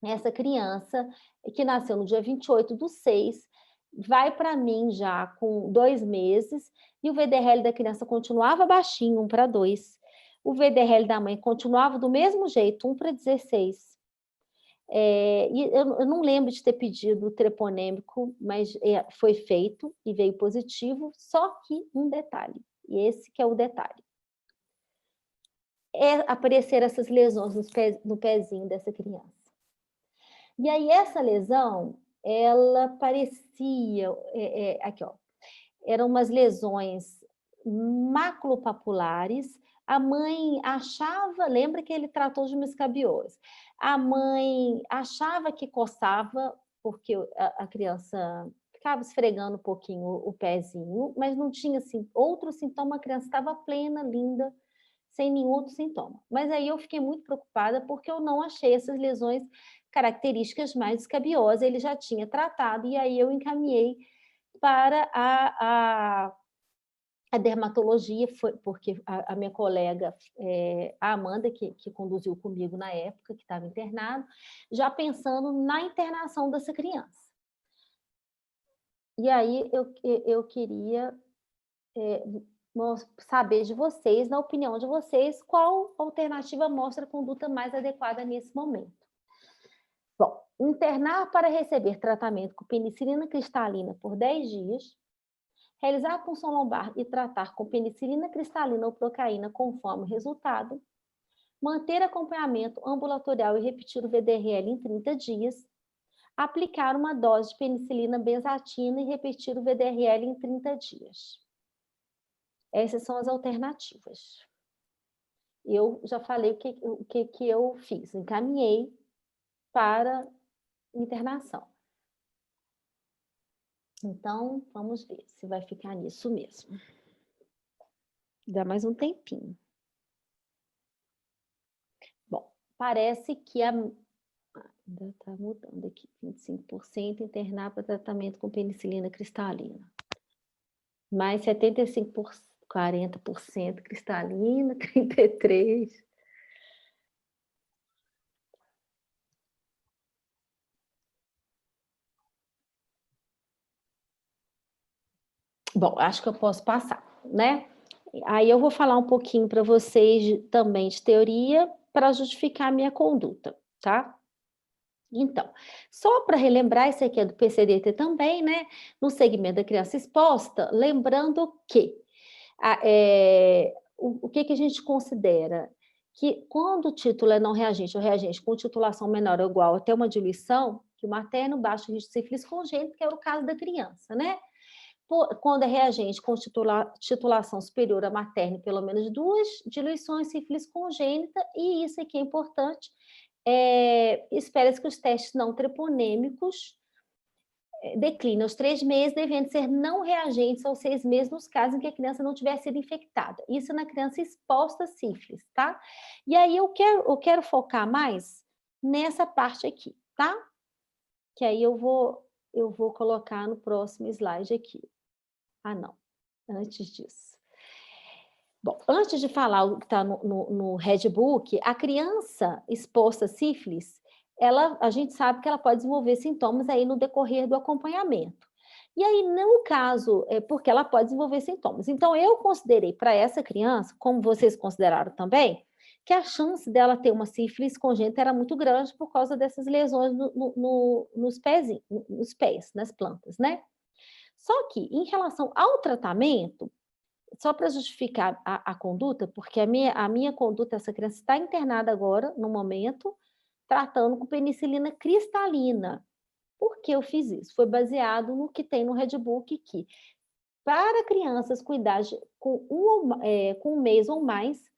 essa criança, que nasceu no dia 28/6, vai para mim já com 2 meses, e o VDRL da criança continuava baixinho, 1:2. O VDRL da mãe continuava do mesmo jeito, 1:16. E eu não lembro de ter pedido o treponêmico, mas foi feito e veio positivo, só que um detalhe, e esse que é o detalhe. Aparecer essas lesões no pezinho dessa criança. E aí essa lesão, ela parecia, aqui ó, eram umas lesões maculopapulares. A mãe achava, lembra que ele tratou de uma escabiose. A mãe achava que coçava, porque a criança ficava esfregando um pouquinho o pezinho, mas não tinha assim, outro sintoma, a criança estava plena, linda, sem nenhum outro sintoma. Mas aí eu fiquei muito preocupada porque eu não achei essas lesões características mais de escabiose, ele já tinha tratado, e aí eu encaminhei para A dermatologia foi porque a minha colega, a Amanda, que conduziu comigo na época, que estava internado, já pensando na internação dessa criança. E aí eu queria saber de vocês, na opinião de vocês, qual alternativa mostra a conduta mais adequada nesse momento. Bom, internar para receber tratamento com penicilina cristalina por 10 dias, realizar a punção lombar e tratar com penicilina cristalina ou procaína conforme o resultado, manter acompanhamento ambulatorial e repetir o VDRL em 30 dias, aplicar uma dose de penicilina benzatina e repetir o VDRL em 30 dias. Essas são as alternativas. Eu já falei o que eu fiz, encaminhei para internação. Então, vamos ver se vai ficar nisso mesmo. Dá mais um tempinho. Bom, parece que ainda está mudando aqui, 25% internar para tratamento com penicilina cristalina. Mais 75%, 40% cristalina, 33%. Bom, acho que eu posso passar, né? Aí eu vou falar um pouquinho para vocês também de teoria para justificar a minha conduta, tá? Então, só para relembrar, isso aqui é do PCDT também, né? No segmento da criança exposta, lembrando que o que a gente considera? Que quando o título é não reagente ou reagente com titulação menor ou igual até uma diluição, que o materno baixo risco de sífilis congênita, que é o caso da criança, né? Quando é reagente com titulação superior à materna, pelo menos 2 diluições sífilis congênita, e isso aqui é importante, espera-se que os testes não treponêmicos declinam aos 3 meses, devendo ser não reagentes aos 6 meses, nos casos em que a criança não tiver sido infectada. Isso na criança exposta a sífilis, tá? E aí eu quero focar mais nessa parte aqui, tá? Que aí eu vou colocar no próximo slide aqui. Ah, não, antes disso. Bom, antes de falar o que está no Redbook, a criança exposta a sífilis, a gente sabe que ela pode desenvolver sintomas aí no decorrer do acompanhamento. E aí, no caso, porque ela pode desenvolver sintomas. Então, eu considerei para essa criança, como vocês consideraram também, que a chance dela ter uma sífilis congênita era muito grande por causa dessas lesões nos pés, nas plantas, né? Só que, em relação ao tratamento, só para justificar a conduta, porque a minha conduta, essa criança está internada agora, no momento, tratando com penicilina cristalina. Por que eu fiz isso? Foi baseado no que tem no Redbook, que para crianças com idade com um mês ou mais,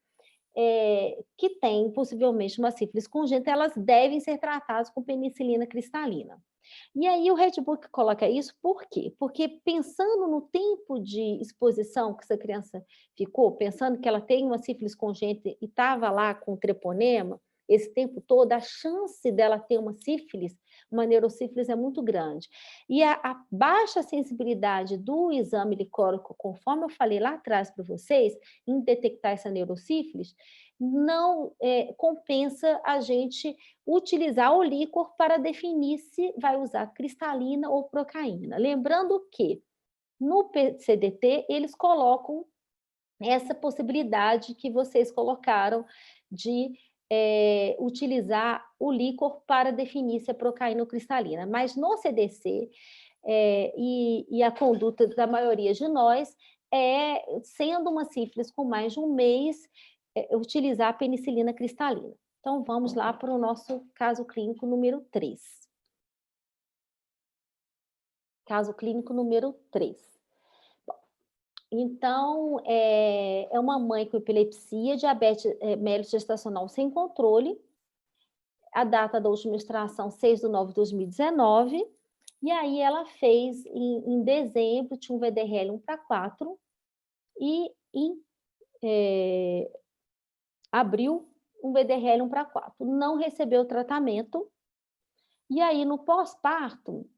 que têm possivelmente uma sífilis congênita, elas devem ser tratadas com penicilina cristalina. E aí o Redbook coloca isso por quê? Porque pensando no tempo de exposição que essa criança ficou, pensando que ela tem uma sífilis congênita e estava lá com treponema, esse tempo todo, a chance dela ter uma sífilis, uma neurosífilis é muito grande. E a baixa sensibilidade do exame licórico, conforme eu falei lá atrás para vocês, em detectar essa neurosífilis, não compensa a gente utilizar o líquor para definir se vai usar cristalina ou procaína. Lembrando que no PCDT eles colocam essa possibilidade que vocês colocaram de utilizar o líquor para definir se é procaína ou cristalina. Mas no CDC, e a conduta da maioria de nós sendo uma sífilis com mais de um mês, utilizar a penicilina cristalina. Então, vamos lá para o nosso caso clínico número 3. Caso clínico número 3. Então, é uma mãe com epilepsia, diabetes mellitus gestacional sem controle, a data da última menstruação, 6/9/2019, e aí ela fez, em dezembro, tinha um VDRL 1/4, e em abril, um VDRL 1/4. Não recebeu tratamento, e aí no pós-parto,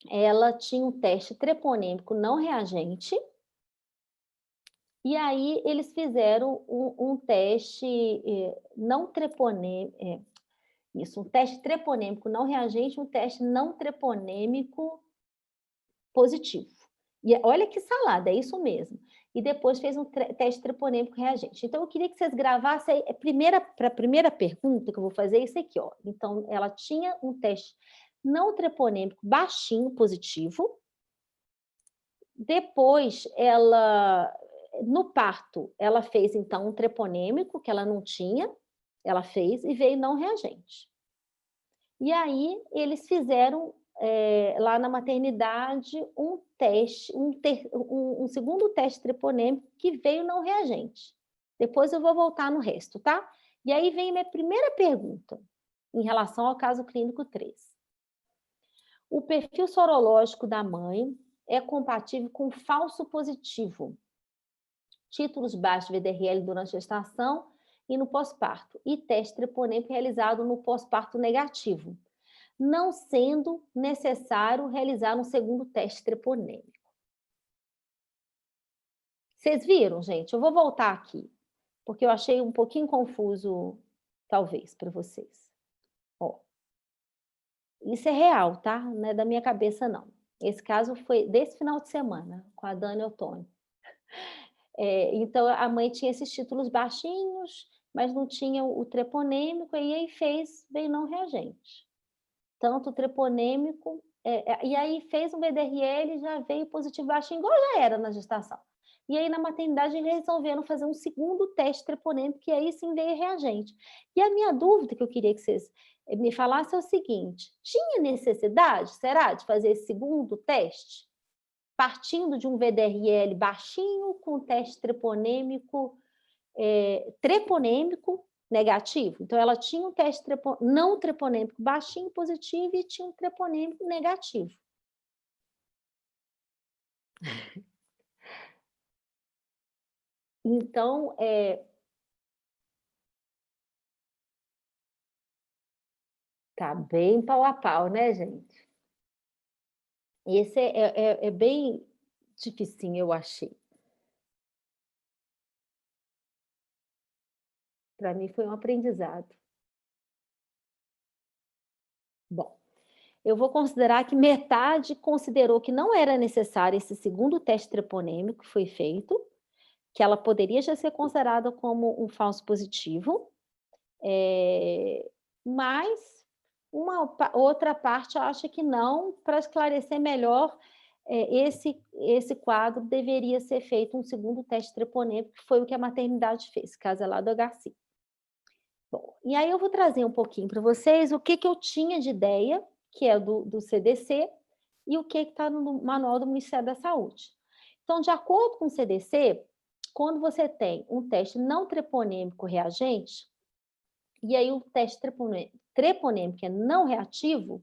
ela tinha um teste treponêmico não reagente, E aí eles fizeram um teste não treponêmico, um teste treponêmico não reagente, um teste não treponêmico positivo. E olha que salada, é isso mesmo. E depois fez um teste treponêmico reagente. Então, eu queria que vocês gravassem para a primeira pergunta que eu vou fazer, é isso aqui, ó. Então, ela tinha um teste não treponêmico baixinho, positivo. Depois, no parto, ela fez, então, um treponêmico, que ela não tinha, ela fez, e veio não reagente. E aí, eles fizeram lá na maternidade um teste, um segundo teste treponêmico que veio não reagente. Depois eu vou voltar no resto, tá? E aí vem minha primeira pergunta, em relação ao caso clínico 3. O perfil sorológico da mãe é compatível com falso positivo. Títulos baixos de VDRL durante a gestação e no pós-parto. E teste treponêmico realizado no pós-parto negativo, não sendo necessário realizar um segundo teste treponêmico. Vocês viram, gente? Eu vou voltar aqui, porque eu achei um pouquinho confuso, talvez, para vocês. Ó, isso é real, tá? Não é da minha cabeça, não. Esse caso foi desse final de semana, com a Dani Ottoni. Então, a mãe tinha esses títulos baixinhos, mas não tinha o treponêmico, e aí veio não reagente. Tanto treponêmico, e aí fez um VDRL e já veio positivo baixinho, igual já era na gestação. E aí na maternidade eles resolveram fazer um segundo teste treponêmico, que aí sim veio reagente. E a minha dúvida que eu queria que vocês me falassem é o seguinte: tinha necessidade, será, de fazer esse segundo teste? Partindo de um VDRL baixinho com teste treponêmico negativo. Então, ela tinha um teste não treponêmico baixinho positivo e tinha um treponêmico negativo. Então, tá bem pau a pau, né, gente? Esse é bem dificinho, eu achei. Para mim foi um aprendizado. Bom, eu vou considerar que metade considerou que não era necessário esse segundo teste treponêmico que foi feito, que ela poderia já ser considerada como um falso positivo, mas outra parte acha que não, para esclarecer melhor esse quadro, deveria ser feito um segundo teste treponêmico, que foi o que a maternidade fez, caso é lá do HC. Bom, e aí eu vou trazer um pouquinho para vocês o que eu tinha de ideia, que é do CDC, e o que está no manual do Ministério da Saúde. Então, de acordo com o CDC, quando você tem um teste não treponêmico reagente, e aí o teste treponêmico é não reativo,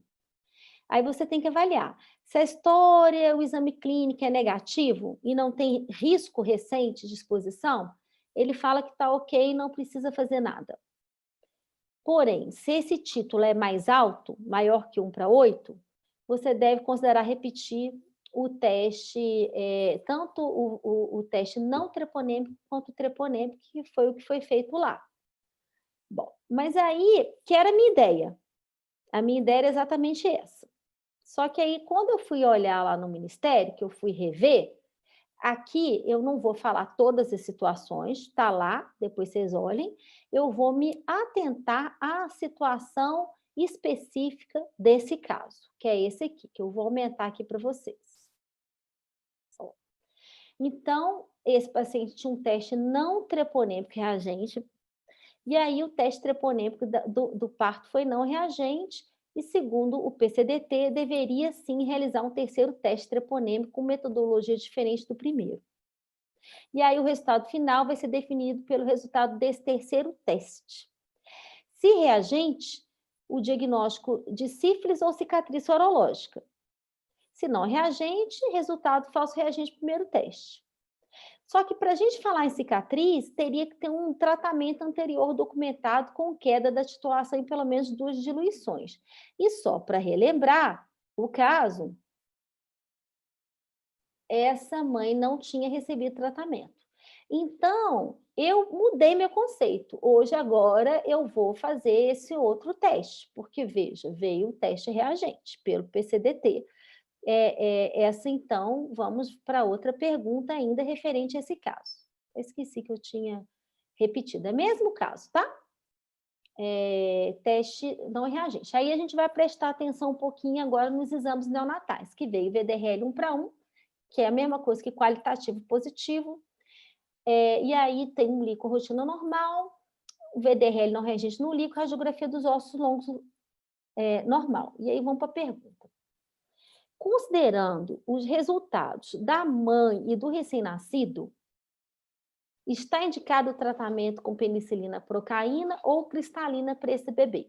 aí você tem que avaliar. Se a história, o exame clínico é negativo e não tem risco recente de exposição, ele fala que está ok e não precisa fazer nada. Porém, se esse título é mais alto, maior que 1/8, você deve considerar repetir o teste, tanto o teste não treponêmico quanto o treponêmico, que foi o que foi feito lá. Bom, mas aí, que era a minha ideia. A minha ideia era exatamente essa. Só que aí, quando eu fui olhar lá no Ministério, que eu fui rever, aqui eu não vou falar todas as situações, está lá, depois vocês olhem, eu vou me atentar à situação específica desse caso, que é esse aqui, que eu vou aumentar aqui para vocês. Então, esse paciente tinha um teste não treponêmico reagente, e aí o teste treponêmico do parto foi não reagente, e segundo o PCDT, deveria sim realizar um terceiro teste treponêmico com metodologia diferente do primeiro. E aí o resultado final vai ser definido pelo resultado desse terceiro teste. Se reagente, o diagnóstico de sífilis ou cicatriz sorológica. Se não reagente, resultado falso reagente primeiro teste. Só que para a gente falar em cicatriz, teria que ter um tratamento anterior documentado com queda da titulação em pelo menos 2 diluições. E só para relembrar o caso, essa mãe não tinha recebido tratamento. Então, eu mudei meu conceito. Hoje, agora, eu vou fazer esse outro teste, porque, veja, veio o teste reagente pelo PCDT. Essa, então, vamos para outra pergunta ainda referente a esse caso. Eu esqueci que eu tinha repetido. É mesmo caso, tá? Teste não reagente. Aí a gente vai prestar atenção um pouquinho agora nos exames neonatais, que veio VDRL 1:1, que é a mesma coisa que qualitativo positivo, e aí tem um líquido rotina normal, o VDRL não reagente no líquido, radiografia dos ossos longos normal. E aí vamos para a pergunta. Considerando os resultados da mãe e do recém-nascido, está indicado o tratamento com penicilina procaína ou cristalina para esse bebê?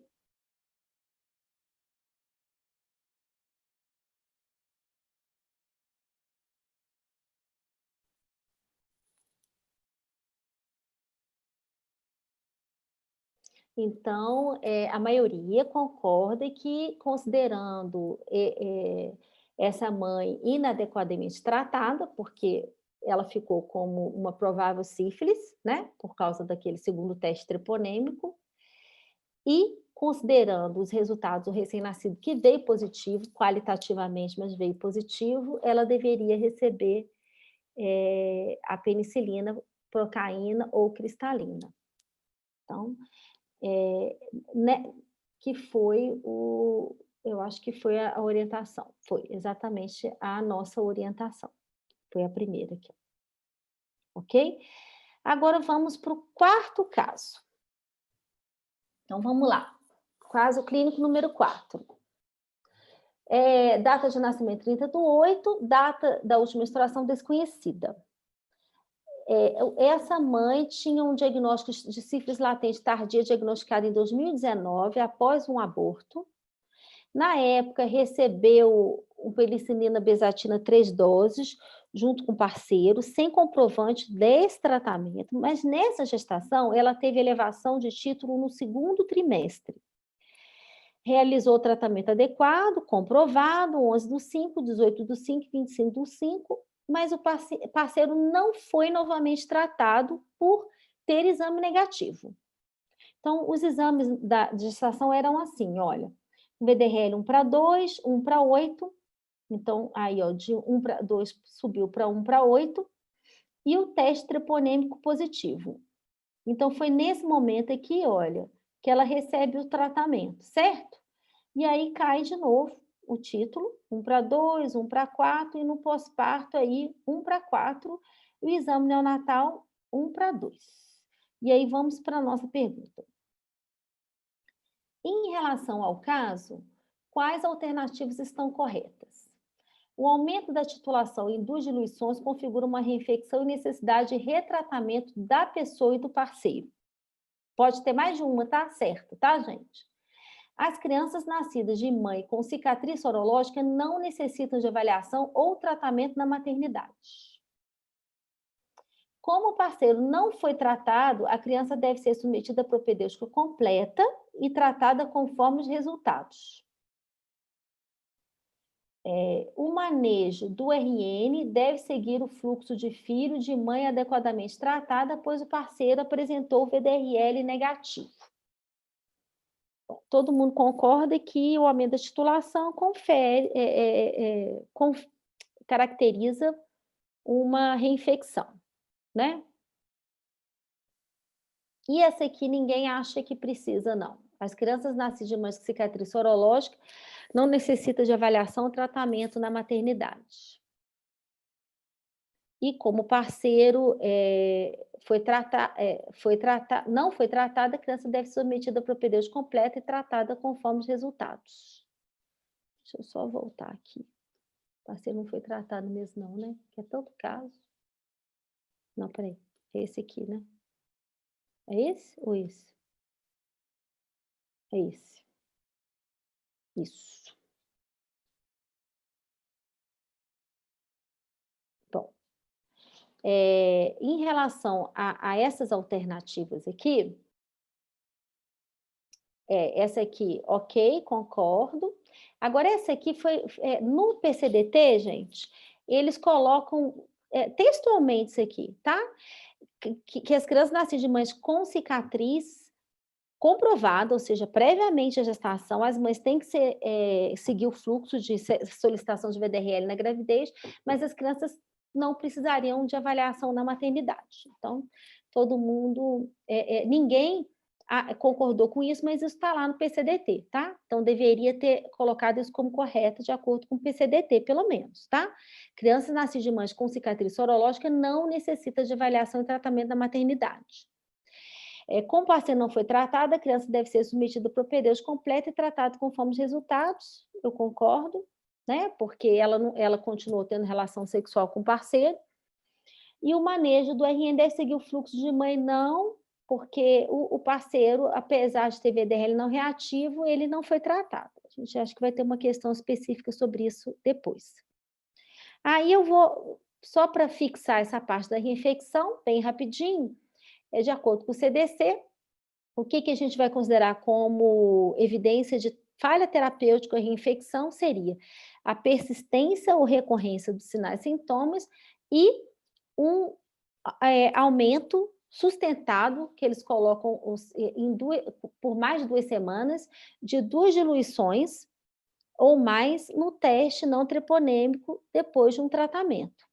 Então, a maioria concorda que, considerando essa mãe inadequadamente tratada, porque ela ficou como uma provável sífilis, né, por causa daquele segundo teste treponêmico, e considerando os resultados do recém-nascido que veio positivo, qualitativamente, mas veio positivo, ela deveria receber a penicilina, procaína ou cristalina. Então, né, que foi eu acho que foi a orientação, foi exatamente a nossa orientação, foi a primeira aqui, ok? Agora vamos para o quarto caso. Então vamos lá, caso clínico número 4. Data de nascimento 30/8, data da última menstruação desconhecida. Essa mãe tinha um diagnóstico de sífilis latente tardia diagnosticado em 2019, após um aborto. Na época, recebeu o penicilina bezatina 3 doses, junto com parceiro, sem comprovante desse tratamento, mas nessa gestação ela teve elevação de título no segundo trimestre. Realizou o tratamento adequado, comprovado, 11/5, 18/5, 25/5, mas o parceiro não foi novamente tratado por ter exame negativo. Então, os exames de gestação eram assim, olha, VDRL 1:2, 1:8, então, aí, ó, de 1:2 subiu para 1:8, e o teste treponêmico positivo. Então, foi nesse momento aqui, olha, que ela recebe o tratamento, certo? E aí cai de novo o título, 1:2, 1:4, e no pós-parto aí 1:4, o exame neonatal 1:2. E aí vamos para a nossa pergunta. Em relação ao caso, quais alternativas estão corretas? O aumento da titulação em 2 diluições configura uma reinfecção e necessidade de retratamento da pessoa e do parceiro. Pode ter mais de uma, tá certo, tá, gente? As crianças nascidas de mãe com cicatriz sorológica não necessitam de avaliação ou tratamento na maternidade. Como o parceiro não foi tratado, a criança deve ser submetida a propedêutica completa e tratada conforme os resultados. O manejo do RN deve seguir o fluxo de filho de mãe adequadamente tratada, pois o parceiro apresentou o VDRL negativo. Todo mundo concorda que o aumento da titulação caracteriza uma reinfecção, né? E essa aqui ninguém acha que precisa, não. As crianças nascidas de mães com cicatriz sorológica não necessitam de avaliação ou tratamento na maternidade. E como parceiro não foi tratada, a criança deve ser submetida a propedêutica completa e tratada conforme os resultados. Deixa eu só voltar aqui. O parceiro não foi tratado mesmo não, né? Que é tanto caso. Não, peraí. É esse aqui, né? É esse ou esse? É esse. Isso. Bom, em relação a essas alternativas aqui, essa aqui, ok, concordo. Agora, essa aqui foi, no PCDT, gente, eles colocam textualmente isso aqui, tá? que as crianças nascidas de mães com cicatriz comprovada, ou seja, previamente à gestação, as mães têm que seguir o fluxo de solicitação de VDRL na gravidez, mas as crianças não precisariam de avaliação na maternidade. Então, todo mundo, ninguém concordou com isso, mas isso está lá no PCDT, tá? Então, deveria ter colocado isso como correto, de acordo com o PCDT, pelo menos, tá? Crianças nascidas de mães com cicatriz sorológica não necessitam de avaliação e tratamento na maternidade. Como o parceiro não foi tratado, a criança deve ser submetida ao propedêutico completo e tratado conforme os resultados, eu concordo, né? Porque ela continuou tendo relação sexual com o parceiro. E o manejo do RN deve seguir o fluxo de mãe, não, porque o parceiro, apesar de ter VDRL não reativo, ele não foi tratado. A gente acha que vai ter uma questão específica sobre isso depois. Aí eu vou, só para fixar essa parte da reinfecção, bem rapidinho, de acordo com o CDC, o que a gente vai considerar como evidência de falha terapêutica ou reinfecção seria a persistência ou recorrência dos sinais e sintomas e um aumento sustentado, que eles colocam por mais de 2 semanas, de 2 diluições ou mais no teste não treponêmico depois de um tratamento.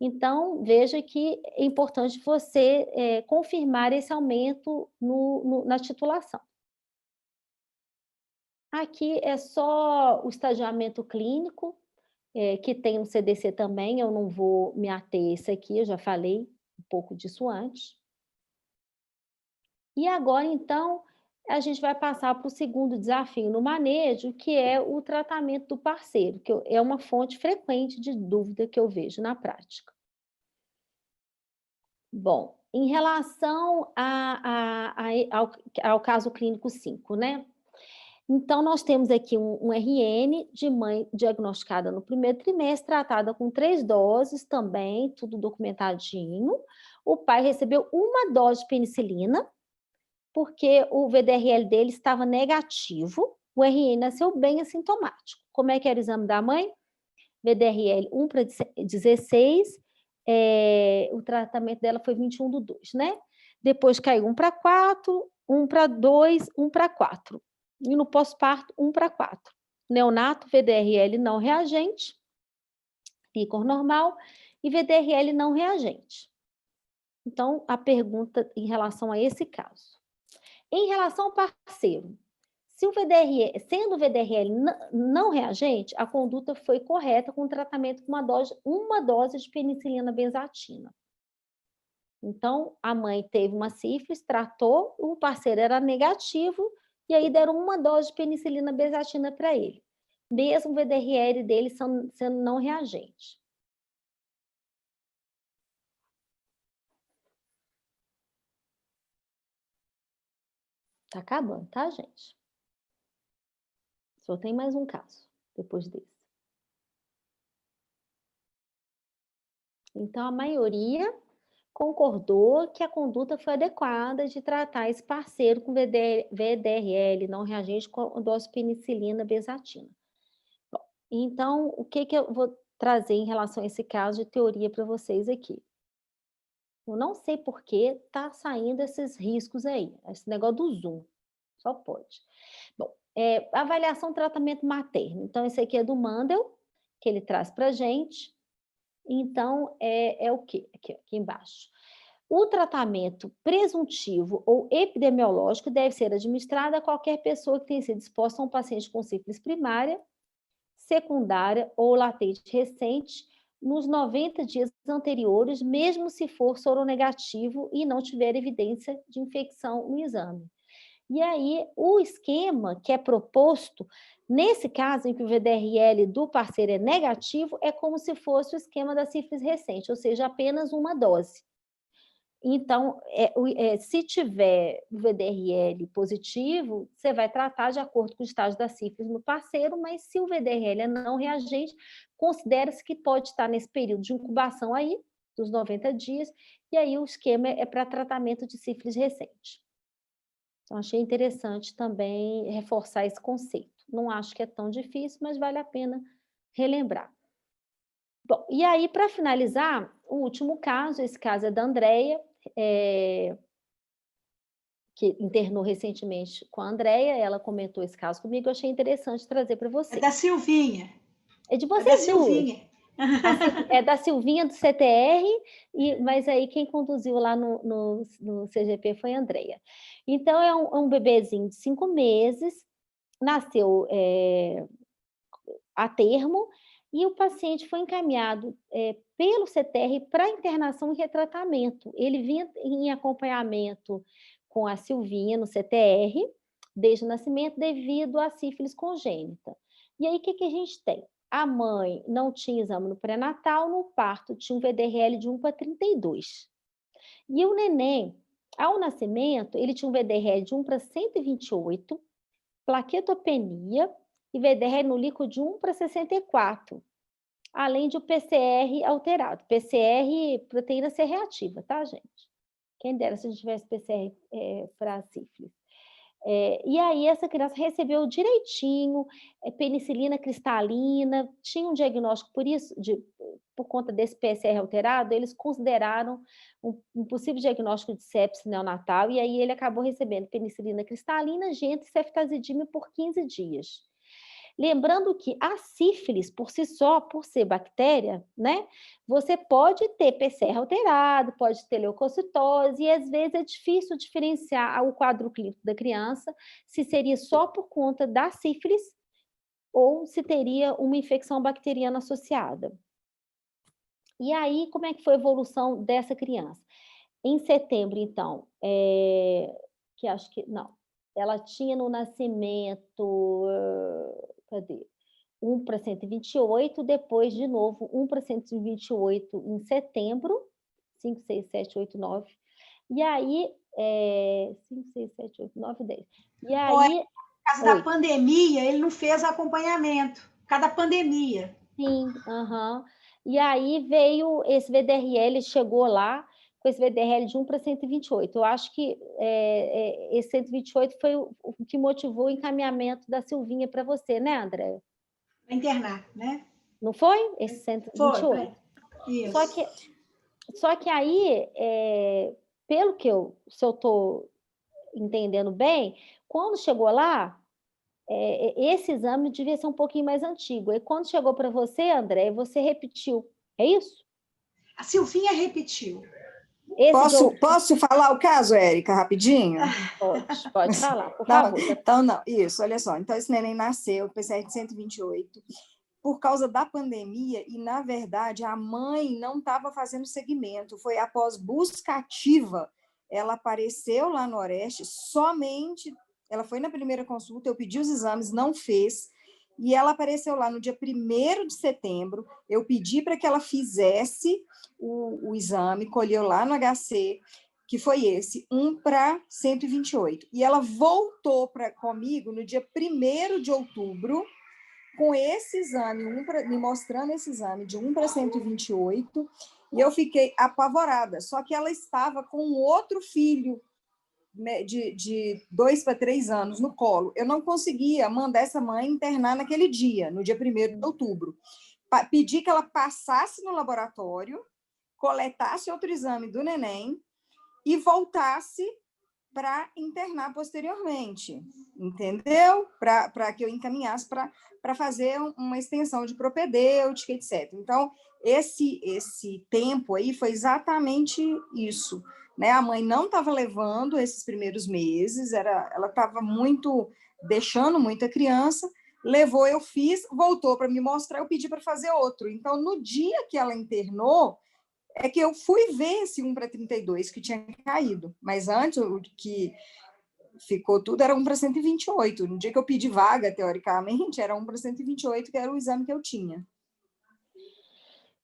Então, veja que é importante você confirmar esse aumento na titulação. Aqui é só o estadiamento clínico, que tem no CDC também, eu não vou me ater a esse aqui, eu já falei um pouco disso antes. E agora, então, a gente vai passar para o segundo desafio no manejo, que é o tratamento do parceiro, que é uma fonte frequente de dúvida que eu vejo na prática. Bom, em relação ao caso clínico 5, né? Então, nós temos aqui um RN de mãe diagnosticada no primeiro trimestre, tratada com 3 doses também, tudo documentadinho. O pai recebeu 1 dose de penicilina, porque o VDRL dele estava negativo, o RN nasceu bem assintomático. Como é que era o exame da mãe? VDRL 1/16, o tratamento dela foi 21/2, né? Depois caiu 1/4, 1/2, 1/4. E no pós-parto, 1/4. Neonato, VDRL não reagente, ícor normal, e VDRL não reagente. Então, a pergunta em relação a esse caso. Em relação ao parceiro, sendo o VDRL não reagente, a conduta foi correta com o tratamento com uma dose de penicilina benzatina. Então, a mãe teve uma sífilis, tratou, o parceiro era negativo, e aí deram 1 dose de penicilina benzatina para ele, mesmo o VDRL dele sendo não reagente. Tá acabando, tá, gente? Só tem mais um caso depois desse. Então, a maioria concordou que a conduta foi adequada de tratar esse parceiro com VDRL não reagente com dose de penicilina benzatina. Bom, então, o que eu vou trazer em relação a esse caso de teoria para vocês aqui? Eu não sei por que tá saindo esses riscos aí, esse negócio do Zoom, só pode. Bom, avaliação tratamento materno. Então, esse aqui é do Mandel, que ele traz para gente. Então, é o quê? Aqui embaixo. O tratamento presuntivo ou epidemiológico deve ser administrado a qualquer pessoa que tenha sido exposta a um paciente com sífilis primária, secundária ou latente recente nos 90 dias anteriores, mesmo se for soronegativo e não tiver evidência de infecção no exame. E aí, o esquema que é proposto, nesse caso em que o VDRL do parceiro é negativo, é como se fosse o esquema da sífilis recente, ou seja, apenas 1 dose. Então, se tiver o VDRL positivo, você vai tratar de acordo com o estágio da sífilis no parceiro, mas se o VDRL é não reagente, considera-se que pode estar nesse período de incubação aí, dos 90 dias, e aí o esquema é para tratamento de sífilis recente. Então, achei interessante também reforçar esse conceito. Não acho que é tão difícil, mas vale a pena relembrar. Bom, e aí, para finalizar, o último caso, esse caso é da Andrea, que internou recentemente com a Andréia, ela comentou esse caso comigo, eu achei interessante trazer para É você. da Silvinha. É de É da vocês duas. Silvinha. É da Silvinha do CTR, mas aí quem conduziu lá no CGP foi a Andréia. Então, é um bebezinho de 5 meses, nasceu a termo, e o paciente foi encaminhado pelo CTR para internação e retratamento. Ele vinha em acompanhamento com a Silvinha no CTR, desde o nascimento, devido à sífilis congênita. E aí, o que a gente tem? A mãe não tinha exame no pré-natal, no parto tinha um VDRL de 1 para 32. E o neném, ao nascimento, ele tinha um VDRL de 1 para 128, plaquetopenia e VDR no líquido de 1 para 64, além de o PCR alterado. PCR, proteína C reativa, tá, gente? Quem dera se a gente tivesse PCR para sífilis. E aí essa criança recebeu direitinho, penicilina cristalina, tinha um diagnóstico por conta desse PCR alterado, eles consideraram um possível diagnóstico de sepsis neonatal, e aí ele acabou recebendo penicilina cristalina, gento e ceftazidime por 15 dias. Lembrando que a sífilis, por si só, por ser bactéria, né? Você pode ter PCR alterado, pode ter leucocitose, e às vezes é difícil diferenciar o quadro clínico da criança, se seria só por conta da sífilis ou se teria uma infecção bacteriana associada. E aí, como é que foi a evolução dessa criança? Em setembro, então, que acho que, não, ela tinha no nascimento, cadê? 1 para 128, depois de novo 1 para 128 em setembro, 5, 6, 7, 8, 9. E aí, 5, 6, 7, 8, 9, 10. E aí, Por causa da pandemia, ele não fez acompanhamento. Por causa da pandemia. sim, aham. E aí veio esse VDRL, chegou lá com esse VDRL de 1 para 128. Eu acho que esse 128 foi o que motivou o encaminhamento da Silvinha para você, né, André? Para internar, né? Não foi? Esse Foi, 128. Só isso. que, só que aí, pelo que se eu estou entendendo bem, quando chegou lá, esse exame devia ser um pouquinho mais antigo. E quando chegou para você, André, você repetiu. É isso? A Silvinha repetiu. Esse de Posso falar o caso, Érica, rapidinho? Pode falar, por Não, favor. então, não, isso, olha só. Então, esse neném nasceu, PCR de 128, por causa da pandemia, e, na verdade, a mãe não estava fazendo seguimento. Foi após busca ativa, ela apareceu lá no Oeste, somente, ela foi na primeira consulta, eu pedi os exames, não fez, e ela apareceu lá no dia 1º de setembro, eu pedi para que ela fizesse o exame, colheu lá no HC, que foi esse, 1 para 128. E ela voltou comigo no dia 1º de outubro, com esse exame, me mostrando esse exame de 1 para 128, e eu fiquei apavorada. Só que ela estava com outro filho, né, de 2 para 3 anos no colo. Eu não conseguia mandar essa mãe internar naquele dia, no dia 1º de outubro. Pedi que ela passasse no laboratório, coletasse outro exame do neném e voltasse para internar posteriormente, entendeu? Para que eu encaminhasse para fazer uma extensão de propedêutica, etc. Então, esse tempo aí foi exatamente isso, né? A mãe não estava levando esses primeiros meses, ela estava deixando muita criança, levou, eu fiz, voltou para me mostrar, eu pedi para fazer outro. Então, no dia que ela internou, é que eu fui ver esse 1 para 32 que tinha caído, mas antes o que ficou tudo era 1 para 128. No dia que eu pedi vaga, teoricamente, era 1 para 128, que era o exame que eu tinha.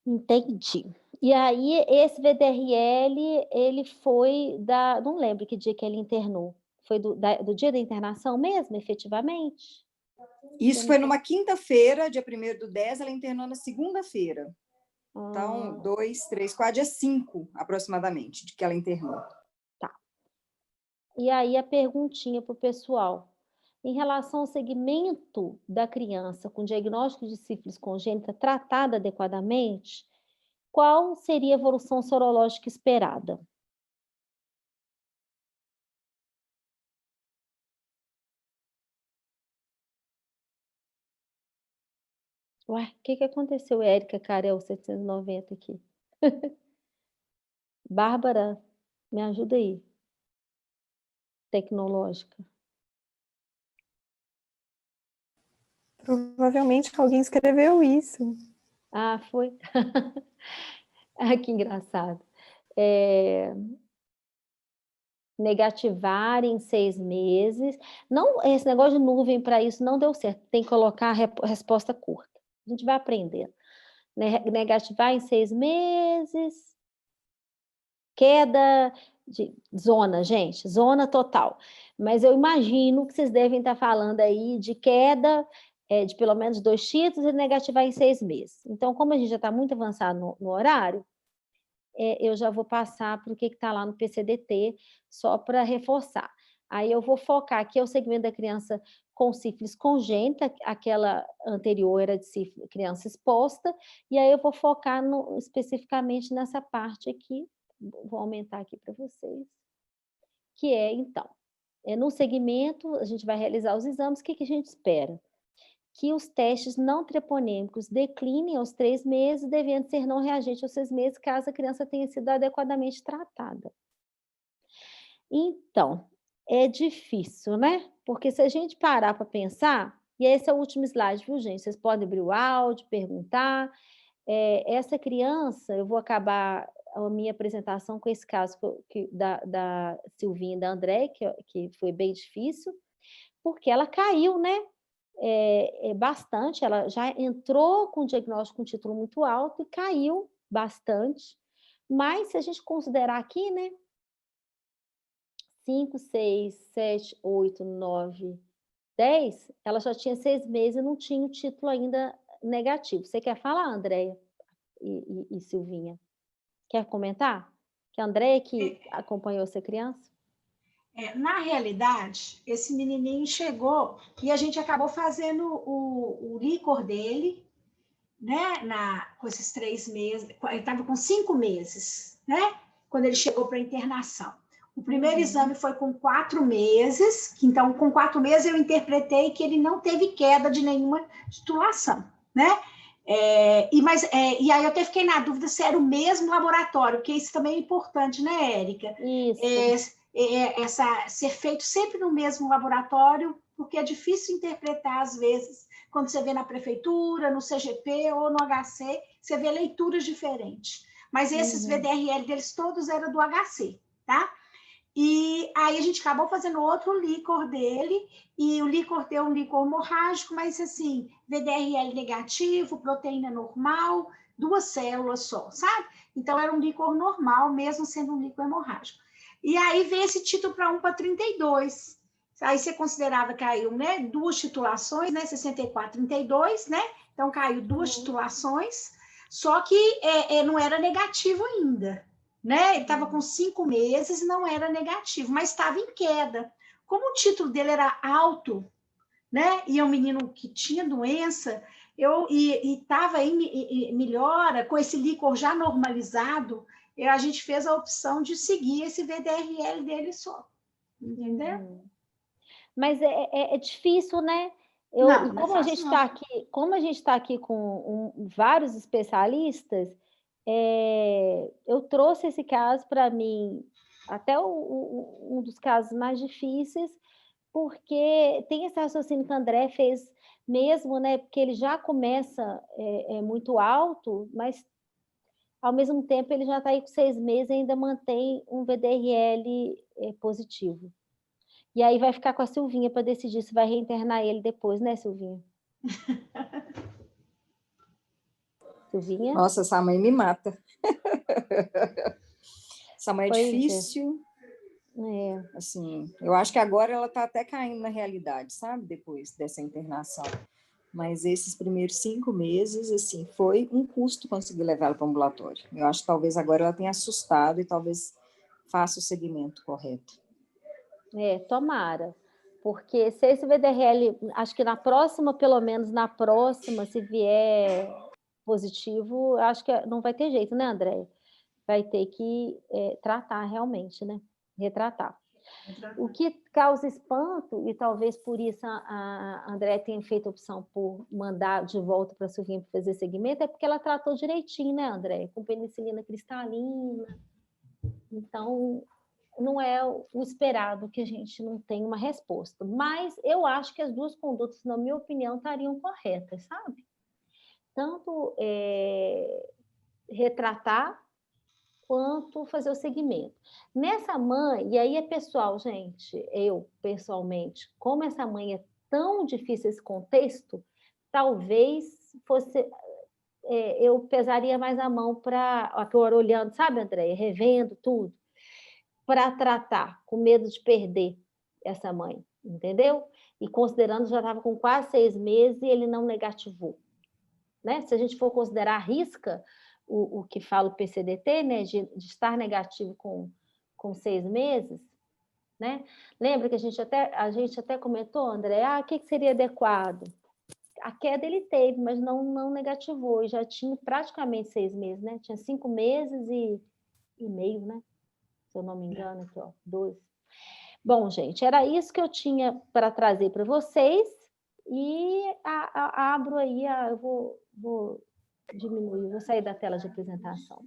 Entendi. E aí, esse VDRL, ele foi não lembro que dia que ele internou. Foi do dia da internação mesmo, efetivamente? Isso foi numa quinta-feira, dia 1º do 10, ela internou na segunda-feira. Então, 2, 3, 4, dia 5, aproximadamente, de que ela internou. Tá. E aí, a perguntinha para o pessoal. Em relação ao segmento da criança com diagnóstico de sífilis congênita tratada adequadamente, qual seria a evolução sorológica esperada? Ué, o que que aconteceu, Érica Carel 790 aqui? Bárbara, me ajuda aí, tecnológica. Provavelmente alguém escreveu isso. Ah, foi? Ah, que engraçado. Negativar em 6 meses. Não, esse negócio de nuvem para isso não deu certo, tem que colocar a resposta curta. A gente vai aprendendo. Negativar em 6 meses, queda de zona, gente, zona total. Mas eu imagino que vocês devem estar falando aí de queda de pelo menos 2 títulos e negativar em 6 meses. Então, como a gente já está muito avançado no horário, eu já vou passar para o que está lá no PCDT, só para reforçar. Aí eu vou focar aqui, é o segmento da criança com sífilis congênita, aquela anterior era de sífilis, criança exposta, e aí eu vou focar especificamente nessa parte aqui, vou aumentar aqui para vocês, que é, então, no segmento, a gente vai realizar os exames, o que a gente espera? Que os testes não treponêmicos declinem aos 3 meses, devendo ser não reagente aos 6 meses, caso a criança tenha sido adequadamente tratada. Então, é difícil, né? Porque se a gente parar para pensar, e esse é o último slide, viu, gente? Vocês podem abrir o áudio, perguntar. Essa criança, eu vou acabar a minha apresentação com esse caso da Silvinha e da André, que foi bem difícil, porque ela caiu, né? Bastante, ela já entrou com diagnóstico com título muito alto e caiu bastante, mas se a gente considerar aqui, né, 5, 6, 7, 8, 9, 10, ela já tinha 6 meses e não tinha o título ainda negativo. Você quer falar, Andréia e Silvinha? Quer comentar? Que a Andréia que acompanhou essa criança? Na realidade, esse menininho chegou e a gente acabou fazendo o líquor dele, né, com esses 3 meses, ele estava com 5 meses, né, quando ele chegou para internação. O primeiro exame foi com 4 meses, então com 4 meses eu interpretei que ele não teve queda de nenhuma titulação, né? E aí eu fiquei na dúvida se era o mesmo laboratório, porque isso também é importante, né, Érica? Isso. Ser feito sempre no mesmo laboratório, porque é difícil interpretar, às vezes, quando você vê na prefeitura, no CGP ou no HC, você vê leituras diferentes. Mas esses VDRL deles todos eram do HC, tá? E aí a gente acabou fazendo outro líquor dele, e o líquor deu um líquor hemorrágico, mas assim, VDRL negativo, proteína normal, 2 células só, sabe? Então era um líquor normal, mesmo sendo um líquor hemorrágico. E aí veio esse título para 1 para 32. Aí você considerava que caiu, né? 2 titulações, né? 64, 32, né? Então caiu 2 titulações, só que não era negativo ainda, né? Ele estava com 5 meses e não era negativo, mas estava em queda. Como o título dele era alto, né? E é um menino que tinha doença, e estava em melhora, com esse líquor já normalizado, a gente fez a opção de seguir esse VDRL dele só. Entendeu? Mas é difícil, né? Não Como é a fácil, gente não. está aqui, como a gente está aqui com vários especialistas, eu trouxe esse caso para mim, até um dos casos mais difíceis, porque tem esse raciocínio que o André fez mesmo, né? Porque ele já começa muito alto, mas ao mesmo tempo ele já está aí com 6 meses e ainda mantém um VDRL positivo. E aí vai ficar com a Silvinha para decidir se vai reinternar ele depois, né, Silvinha? Silvinha? Nossa, essa mãe me mata. Essa mãe é Pois difícil. Assim, eu acho que agora ela está até caindo na realidade, sabe? Depois dessa internação. Mas esses primeiros 5 meses, assim, foi um custo conseguir levar ela para o ambulatório. Eu acho que talvez agora ela tenha assustado e talvez faça o segmento correto. Tomara. Porque se esse VDRL, acho que na próxima, pelo menos na próxima, se vier positivo, acho que não vai ter jeito, né, André? Vai ter que tratar realmente, né? Retratar. O que causa espanto, e talvez por isso a André tenha feito a opção por mandar de volta para a Silvinha para fazer segmento, é porque ela tratou direitinho, né, André? Com penicilina cristalina. Então, não é o esperado que a gente não tenha uma resposta. Mas eu acho que as duas condutas, na minha opinião, estariam corretas, sabe? Tanto retratar quanto fazer o segmento. Nessa mãe, e aí é pessoal, gente, eu pessoalmente, como essa mãe é tão difícil esse contexto, talvez fosse, eu pesaria mais a mão para, agora olhando, sabe, Andréia, revendo tudo, para tratar, com medo de perder essa mãe, entendeu? E considerando já estava com quase 6 meses e ele não negativou. Né? Se a gente for considerar a risca, o que fala o PCDT, né, de estar negativo com 6 meses, né? Lembra que a gente até comentou, André, o que seria adequado? A queda ele teve, mas não negativou, e já tinha praticamente 6 meses, né? Tinha 5 meses e meio, né? Se eu não me engano, aqui, ó, 12. Bom, gente, era isso que eu tinha para trazer para vocês, e abro aí, eu vou diminuir, vou sair da tela de apresentação.